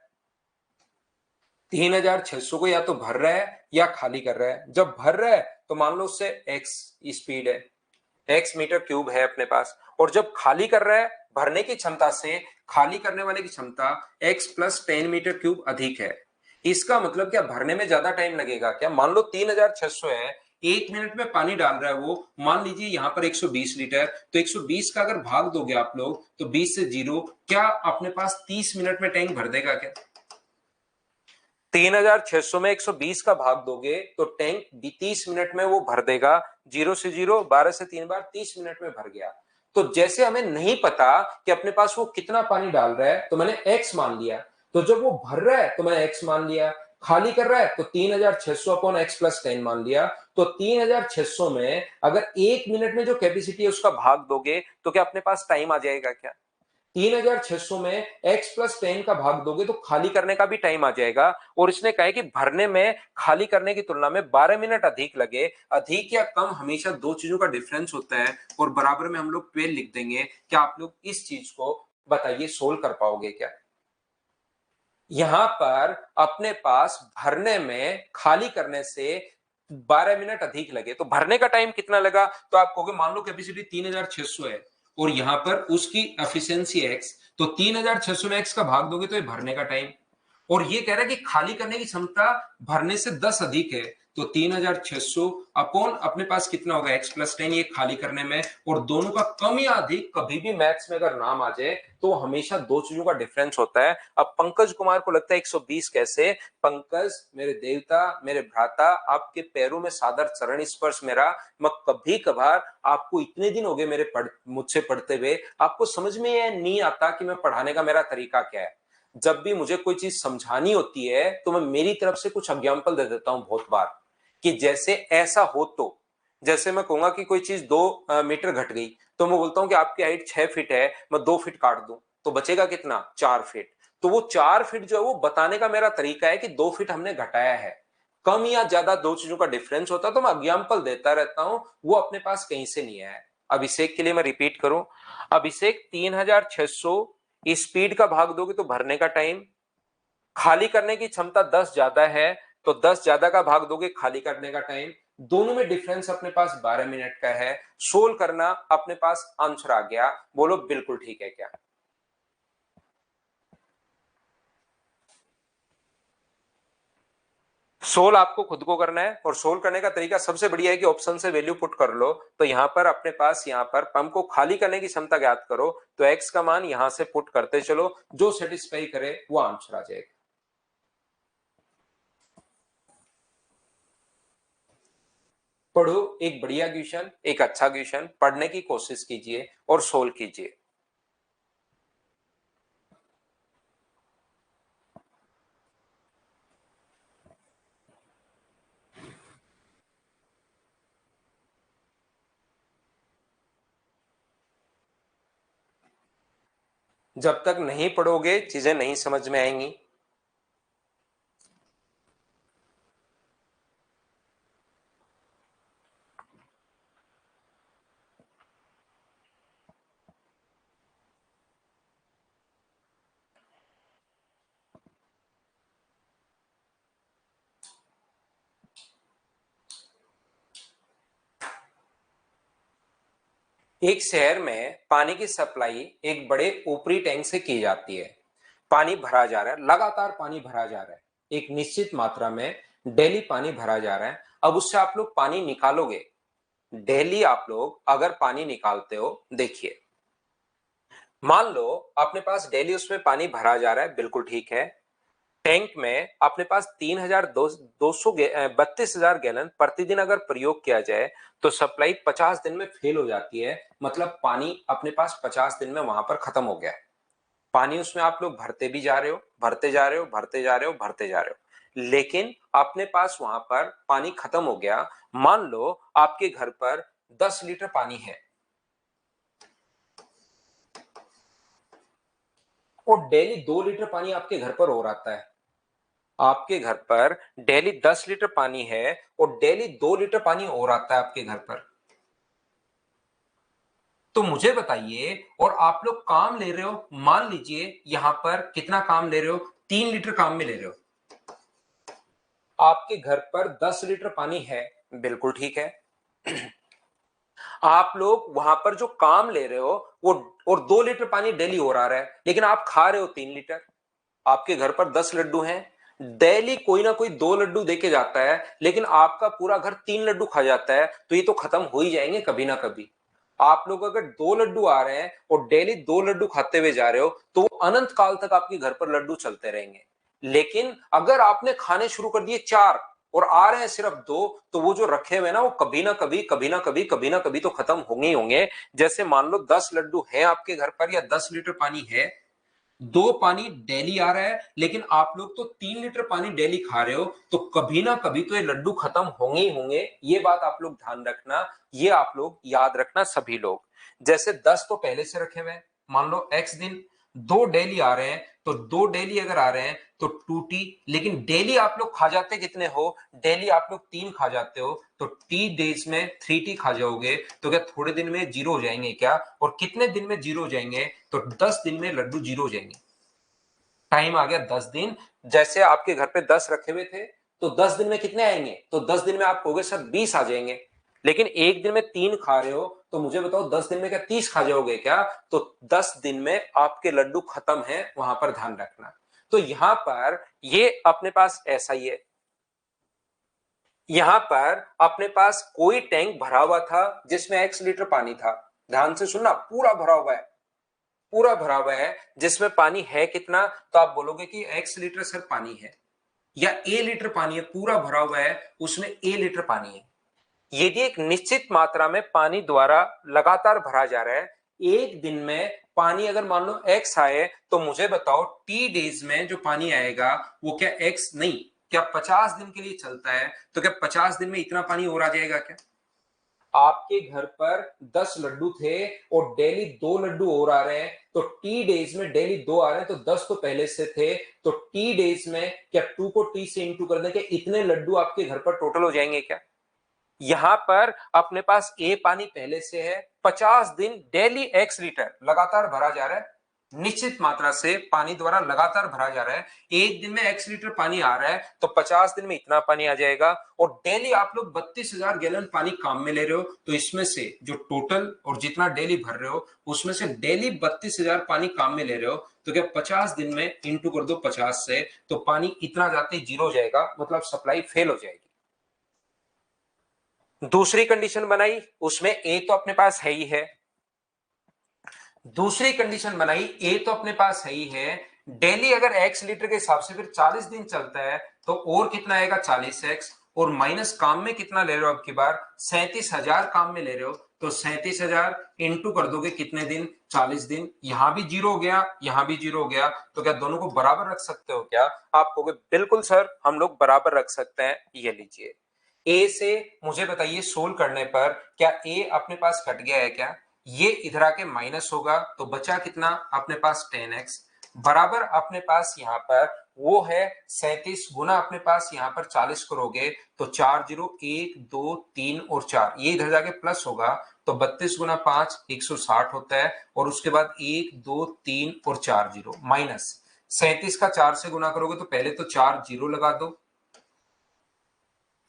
3600 को या तो भर रहा है या खाली कर रहा है, जब भर रहा है तो मान लो उससे एक्स स्पीड है, एक्स मीटर क्यूब है अपने पास, और जब खाली कर रहा है भरने की क्षमता से खाली करने वाले की क्षमता एक्स प्लस 10 मीटर क्यूब अधिक है, इसका मतलब क्या भरने में ज्यादा टाइम लगेगा क्या, मान लो 3600 है, 1 मिनट में पानी डाल रहा है वो, मान लीजिए यहां पर 120 लीटर, तो 120 का अगर भाग दोगे आप लोग तो 20 से जीरो, क्या अपने पास 30 मिनट में टैंक भर देगा क्या, 3600 में 120 का भाग दोगे तो टैंक 30 मिनट में वो भर देगा, जीरो से जीरो 12 से 3 बार 30 मिनट में भर गया। तो जैसे हमें नहीं पता कि अपने पास वो कितना पानी डाल रहा है तो मैंने एक्स मान लिया, तो जब वो भर रहा है तो मैंने एक्स मान लिया, खाली कर रहा है तो 3600 अपॉन एक्स प्लस 10 मान लिया, तो 3600 में अगर 1 मिनट में जो कैपेसिटी है उसका भाग दोगे तो क्या अपने पास टाइम आ जाएगा क्या, 3600 में x प्लस 10 का भाग दोगे तो खाली करने का भी टाइम आ जाएगा, और इसने कहा है कि भरने में खाली करने की तुलना में 12 मिनट अधिक लगे, अधिक या कम हमेशा दो चीजों का डिफरेंस होता है, और बराबर में हम लोग 12 लिख देंगे, क्या आप लोग इस चीज को बताइए सोल्व कर पाओगे क्या? यहां पर अपने पास भरने में खाली करने से 12 मिनट अधिक लगे, तो भरने का टाइम कितना लगा? तो आप कहोगे मान लो कैपेसिटी 3600 है और यहां पर उसकी एफिशिएंसी एक्स, तो 3600 में एक्स का भाग दोगे तो ये भरने का टाइम, और ये कह रहा है कि खाली करने की क्षमता भरने से 10 अधिक है, तो 3600 अपॉन अपने पास कितना होगा एक्स प्लस 10, ये खाली करने में, और दोनों का कम या अधिक कभी भी मैथ्स में अगर नाम आ जाए तो हमेशा दो चीजों का डिफरेंस होता है। अब पंकज कुमार को लगता है 120 कैसे? पंकज मेरे देवता, मेरे भ्राता, आपके पैरों में सादर चरण स्पर्श मेरा, मैं कभी कभार आपको इतने दिन हो गए मेरे मुझसे पढ़ते हुए, आपको समझ में नहीं आता कि मैं पढ़ाने का मेरा तरीका क्या है। जब भी मुझे कोई चीज समझानी होती है तो मैं मेरी तरफ से कुछ एग्जाम्पल दे देता हूं बहुत बार, कि जैसे ऐसा हो तो, जैसे मैं कहूंगा कि कोई चीज 2 मीटर घट गई, तो मैं बोलता हूं कि आपकी हाइट 6 फीट है, मैं 2 फीट काट दूं तो बचेगा कितना? 4 फीट। तो वो 4 फीट जो है वो बताने का मेरा तरीका है कि 2 फीट हमने घटाया है। कम या ज्यादा दो चीजों का डिफरेंस होता है, तो मैं एग्जाम्पल देता रहता हूं, वो अपने पास कहीं से नहीं आया है। अभिषेक के लिए मैं रिपीट करूं, अभिषेक 3600 स्पीड का भाग दोगे तो भरने का टाइम, खाली करने की क्षमता 10 ज्यादा है, तो 10 ज्यादा का भाग दोगे खाली करने का टाइम, दोनों में डिफरेंस अपने पास 12 मिनट का है। सोल्व करना, अपने पास आंसर आ गया। बोलो बिल्कुल ठीक है क्या? सोल्व आपको खुद को करना है, और सोल्व करने का तरीका सबसे बढ़िया है कि ऑप्शन से वैल्यू पुट कर लो। तो यहां पर अपने पास, यहां पर पंप को खाली करने की क्षमता ज्ञात करो, तो एक्स का मान यहां से पुट करते चलो, जो सेटिस्फाई करे वो आंसर आ जाएगा। पढ़ो एक बढ़िया क्वेश्चन, एक अच्छा क्वेश्चन, पढ़ने की कोशिश कीजिए और सोल्व कीजिए। जब तक नहीं पढ़ोगे चीजें नहीं समझ में आएंगी। एक शहर में पानी की सप्लाई एक बड़े ऊपरी टैंक से की जाती है। पानी भरा जा रहा है, लगातार पानी भरा जा रहा है, एक निश्चित मात्रा में डेली पानी भरा जा रहा है। अब उससे आप लोग पानी निकालोगे, डेली आप लोग अगर पानी निकालते हो, देखिए मान लो अपने पास डेली उसमें पानी भरा जा रहा है, बिल्कुल ठीक है। टैंक में अपने पास 32,000 प्रतिदिन अगर प्रयोग किया जाए तो सप्लाई 50 दिन में फेल हो जाती है, मतलब पानी अपने पास 50 दिन में वहां पर खत्म हो गया। पानी उसमें आप लोग भरते भी जा रहे हो, भरते जा रहे हो, भरते जा रहे हो, भरते जा रहे हो, लेकिन अपने पास वहां पर पानी खत्म हो गया। मान लो आपके घर पर 10 लीटर पानी है और डेली 2 लीटर पानी आपके घर पर हो रहा है। आपके घर पर डेली 10 लीटर पानी है और डेली 2 लीटर पानी और आता है आपके घर पर। तो मुझे बताइए, और आप लोग काम ले रहे हो, मान लीजिए यहां पर कितना काम ले रहे हो? 3 लीटर काम में ले रहे हो। आपके घर पर 10 लीटर पानी है, बिल्कुल ठीक है। आप लोग वहां पर जो काम ले रहे हो वो, और 2 लीटर पानी डेली और आ रहा है, लेकिन आप खा रहे हो 3 लीटर। आपके घर पर 10 लड्डू हैं, डेली कोई ना कोई 2 लड्डू देके जाता है, लेकिन आपका पूरा घर 3 लड्डू खा जाता है, तो ये तो खत्म हो ही जाएंगे कभी ना कभी। आप लोग अगर 2 लड्डू आ रहे हैं और डेली 2 लड्डू खाते हुए जा रहे हो, तो अनंत काल तक आपके घर पर लड्डू चलते रहेंगे। लेकिन अगर आपने खाने शुरू कर दिए 4 और आ रहे हैं सिर्फ 2, तो वो जो रखे हुए ना वो कभी ना कभी, कभी ना कभी, कभी ना कभी तो खत्म होंगे ही होंगे। जैसे मान लो 10 लड्डू है आपके घर पर या 10 लीटर पानी है, 2 पानी डेली आ रहा है, लेकिन आप लोग तो 3 लीटर पानी डेली खा रहे हो, तो कभी ना कभी तो ये लड्डू खत्म होंगे ही होंगे। ये बात आप लोग ध्यान रखना, ये आप लोग याद रखना सभी लोग। जैसे 10 तो पहले से रखे हुए हैं, मान लो एक्स दिन 2 डेली आ रहे हैं, तो 2 डेली अगर आ रहे हैं तो 2t, लेकिन डेली आप लोग खा जाते कितने हो, डेली आप लोग 3 खा जाते हो, तो t डेज में 3t खा जाओगे, तो क्या थोड़े दिन में जीरो हो जाएंगे क्या, और कितने दिन में जीरो हो जाएंगे, तो 10 दिन में लड्डू जीरो हो जाएंगे। टाइम आ गया 10 दिन, जैसे आपके घर पे 10 रखे हुए थे, तो 10 दिन में कितने आएंगे, तो 10 दिन में आप कहोगे सर 20 आ जाएंगे, लेकिन एक दिन में 3 खा रहे हो, तो मुझे बताओ 10 दिन में क्या 30 खा जाओगे क्या, तो 10 दिन में आपके लड्डू खत्म है, वहां पर ध्यान रखना। तो यहां पर ये अपने पास ऐसा ही है, यहां पर अपने पास कोई टैंक भरा हुआ था जिसमें x लीटर पानी था, ध्यान से सुनना, पूरा भरा हुआ है, पूरा भरा हुआ है, जिसमें पानी है कितना, तो आप बोलोगे कि x लीटर सर पानी है, या a लीटर पानी है, पूरा भरा हुआ है, उसमें a लीटर पानी है। यदि एक निश्चित मात्रा में पानी द्वारा लगातार भरा जा रहा है, एक दिन में पानी अगर मान लो x आए, तो मुझे बताओ t डेज में जो पानी आएगा वो क्या x नहीं, क्या 50 दिन के लिए चलता है, तो क्या 50 दिन में इतना पानी और आ जाएगा क्या। आपके घर पर 10 लड्डू थे और डेली 2 लड्डू और आ रहे हैं, तो टी डेज में डेली 2 आ रहे हैं, तो 10 तो पहले से थे, तो टी डेज में क्या 2 को टी से इंटू कर दें, क्या इतने लड्डू आपके घर पर टोटल हो जाएंगे क्या। यहां पर अपने पास ए पानी पहले से है, 50 दिन डेली x लीटर लगातार भरा जा रहा है, निश्चित मात्रा से पानी द्वारा लगातार भरा जा रहा है, एक दिन में x लीटर पानी आ रहा है, तो 50 दिन में इतना पानी आ जाएगा, और डेली आप लोग 32,000 गैलन पानी काम में ले रहे हो, तो इसमें से जो टोटल और जितना डेली भर रहे हो, उसमें से डेली 32,000 पानी काम में ले रहे हो, तो क्या 50 दिन में इंटू कर दो 50 से, तो पानी इतना जाते ही जीरो हो जाएगा, मतलब सप्लाई फेल हो जाएगी। दूसरी कंडीशन बनाई, उसमें ए तो अपने पास है ही है, दूसरी कंडीशन बनाई ए तो अपने पास है ही है, डेली अगर x लीटर के हिसाब से फिर 40 दिन चलता है, तो और कितना आएगा 40x, और माइनस काम में कितना ले रहे हो, अब की बार 37,000 काम में ले रहे हो, तो 37,000 इंटू कर दोगे कितने दिन, 40 दिन, यहां भी जीरो हो गया, यहां भी जीरो हो गया, तो क्या दोनों को बराबर रख सकते हो क्या, आप कहोगे बिल्कुल सर हम लोग बराबर रख सकते हैं। ये लीजिए, ए से मुझे बताइए सोल्व करने पर क्या ए अपने पास कट गया है क्या, ये इधर आके माइनस होगा, तो बचा कितना अपने पास 10x, बराबर अपने पास यहाँ पर वो है 37 गुना अपने पास यहाँ पर 40 करोगे, तो 4 जीरो 1 2 3 और 4, ये इधर जाके प्लस होगा, तो 32 गुना 5 160 होता है, और उसके बाद 1 2 3 और 4 जीरो माइनस 37 का 4 से गुना करोगे, तो पहले तो 4 जीरो लगा दो,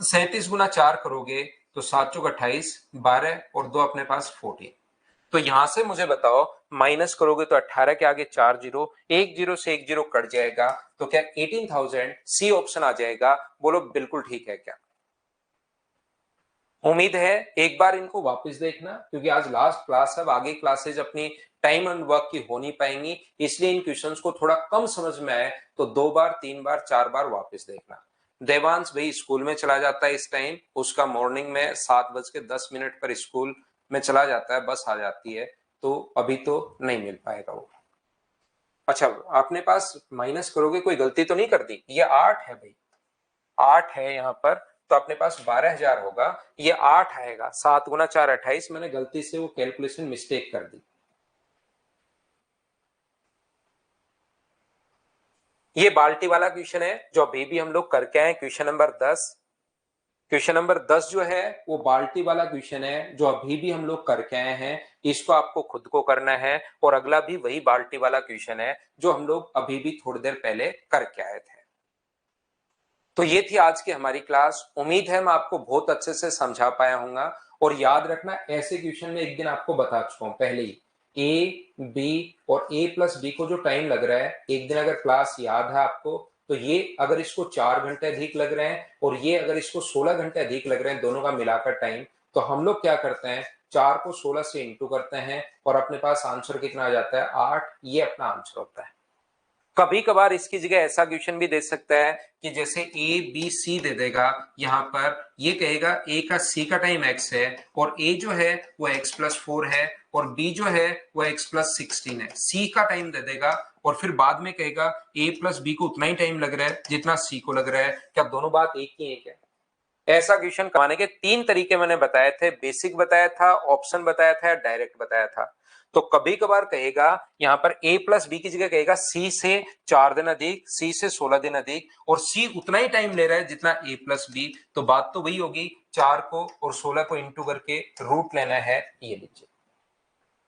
37 गुना 4 करोगे तो 7 चौक 28, 12 और 2 अपने पास 14, तो यहां से मुझे बताओ माइनस करोगे तो 18 के आगे 4 जीरो, एक जीरो से एक जीरो कट जाएगा, तो क्या 18,000 सी ऑप्शन आ जाएगा, बोलो बिल्कुल ठीक है क्या। उम्मीद है एक बार इनको वापस देखना, क्योंकि आज लास्ट क्लास है, आगे क्लासेज अपनी टाइम एंड वर्क की हो नहीं पाएंगी, इसलिए इन क्वेश्चंस को थोड़ा कम समझ में आए तो 2 बार 3 बार 4 बार वापस देखना। देवांश भाई स्कूल में चला जाता है इस टाइम, उसका मॉर्निंग में 7:10 पर स्कूल में चला जाता है, बस आ जाती है, तो अभी तो नहीं मिल पाएगा वो। अच्छा, आपने पास माइनस करोगे कोई गलती तो नहीं कर दी, ये 8 है भाई, 8 है यहाँ पर, तो अपने पास 12,000 होगा, ये 8 आएगा, 7 गुना 4 28, मैंने गलती से वो कैलकुलेशन मिस्टेक कर दी। ये बाल्टी वाला क्वेश्चन है जो अभी भी हम लोग करके आए, क्वेश्चन नंबर 10। क्वेश्चन नंबर 10 जो है वो बाल्टी वाला क्वेश्चन है जो अभी भी हम लोग करके आए हैं, इसको आपको खुद को करना है, और अगला भी वही बाल्टी वाला क्वेश्चन है जो हम लोग अभी भी थोड़ी देर पहले करके आए थे। तो ये थी आज की हमारी क्लास, उम्मीद है मैं आपको बहुत अच्छे से समझा पाया हूंगा, और याद रखना ऐसे क्वेश्चन में एक दिन आपको बता चुका हूं पहले ही, ए बी और ए प्लस बी को जो टाइम लग रहा है, एक दिन अगर क्लास याद है आपको, तो ये अगर इसको 4 घंटे अधिक लग रहे हैं और ये अगर इसको 16 घंटे अधिक लग रहे हैं, दोनों का मिलाकर टाइम, तो हम लोग क्या करते हैं 4 को 16 से इंटू करते हैं, और अपने पास आंसर कितना आ जाता है 8, ये अपना आंसर होता है। कभी कभार इसकी जगह ऐसा क्वेश्चन भी दे सकता है कि जैसे ए बी सी दे देगा, यहां पर ये कहेगा ए का सी का टाइम एक्स है, और ए जो है वो एक्स प्लस 4 है, और बी जो है वो एक्स प्लस 16 है, सी का टाइम दे देगा, और फिर बाद में कहेगा ए प्लस बी को उतना ही टाइम लग रहा है जितना सी को लग रहा है, क्या दोनों बात एक ही है क्या। ऐसा क्वेश्चन करवाने के 3 तरीके मैंने बताए थे, बेसिक बताया था, ऑप्शन बताया था, डायरेक्ट बताया था। तो कभी कभार कहेगा यहाँ पर a प्लस बी की जगह कहेगा c से 4 दिन अधिक, c से 16 दिन अधिक, और c उतना ही टाइम ले रहा है जितना a प्लस बी। तो बात तो वही होगी, 4 को और 16 को इंटू करके रूट लेना है, ये लीजिए।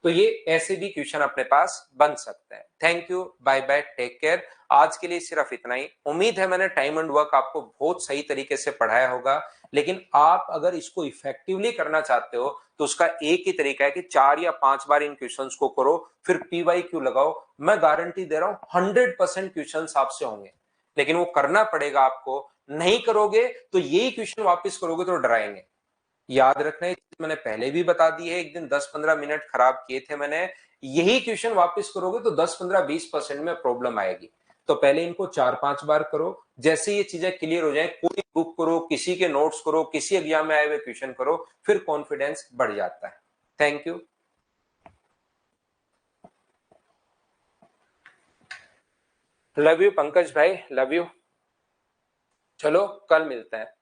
तो ये ऐसे भी क्वेश्चन अपने पास बन सकते हैं। Thank you, bye bye, take care. आज के लिए सिर्फ इतना ही। उम्मीद है मैंने टाइम एंड वर्क आपको बहुत सही तरीके से पढ़ाया होगा, लेकिन आप अगर इसको इफेक्टिवली करना चाहते हो तो उसका एक ही तरीका है कि 4 या 5 बार इन क्वेश्चंस को करो, फिर PYQ लगाओ। मैं गारंटी दे रहा हूं 100% क्वेश्चन आपसे होंगे, लेकिन वो करना पड़ेगा आपको। नहीं करोगे तो यही क्वेश्चन वापस करोगे तो डराएंगे। याद रखना है, मैंने पहले भी बता दी है, एक दिन 10-15 मिनट खराब किए थे मैंने। यही क्वेश्चन वापस करोगे तो 10-15-20% में प्रॉब्लम आएगी। तो पहले इनको 4-5 बार करो, जैसे ये चीजें क्लियर हो जाए, कोई बुक करो, किसी के नोट्स करो, किसी एग्जाम में आए हुए क्वेश्चन करो, फिर कॉन्फिडेंस बढ़ जाता है। Thank you. Love you Pankaj भाई, लव यू। चलो कल मिलते हैं।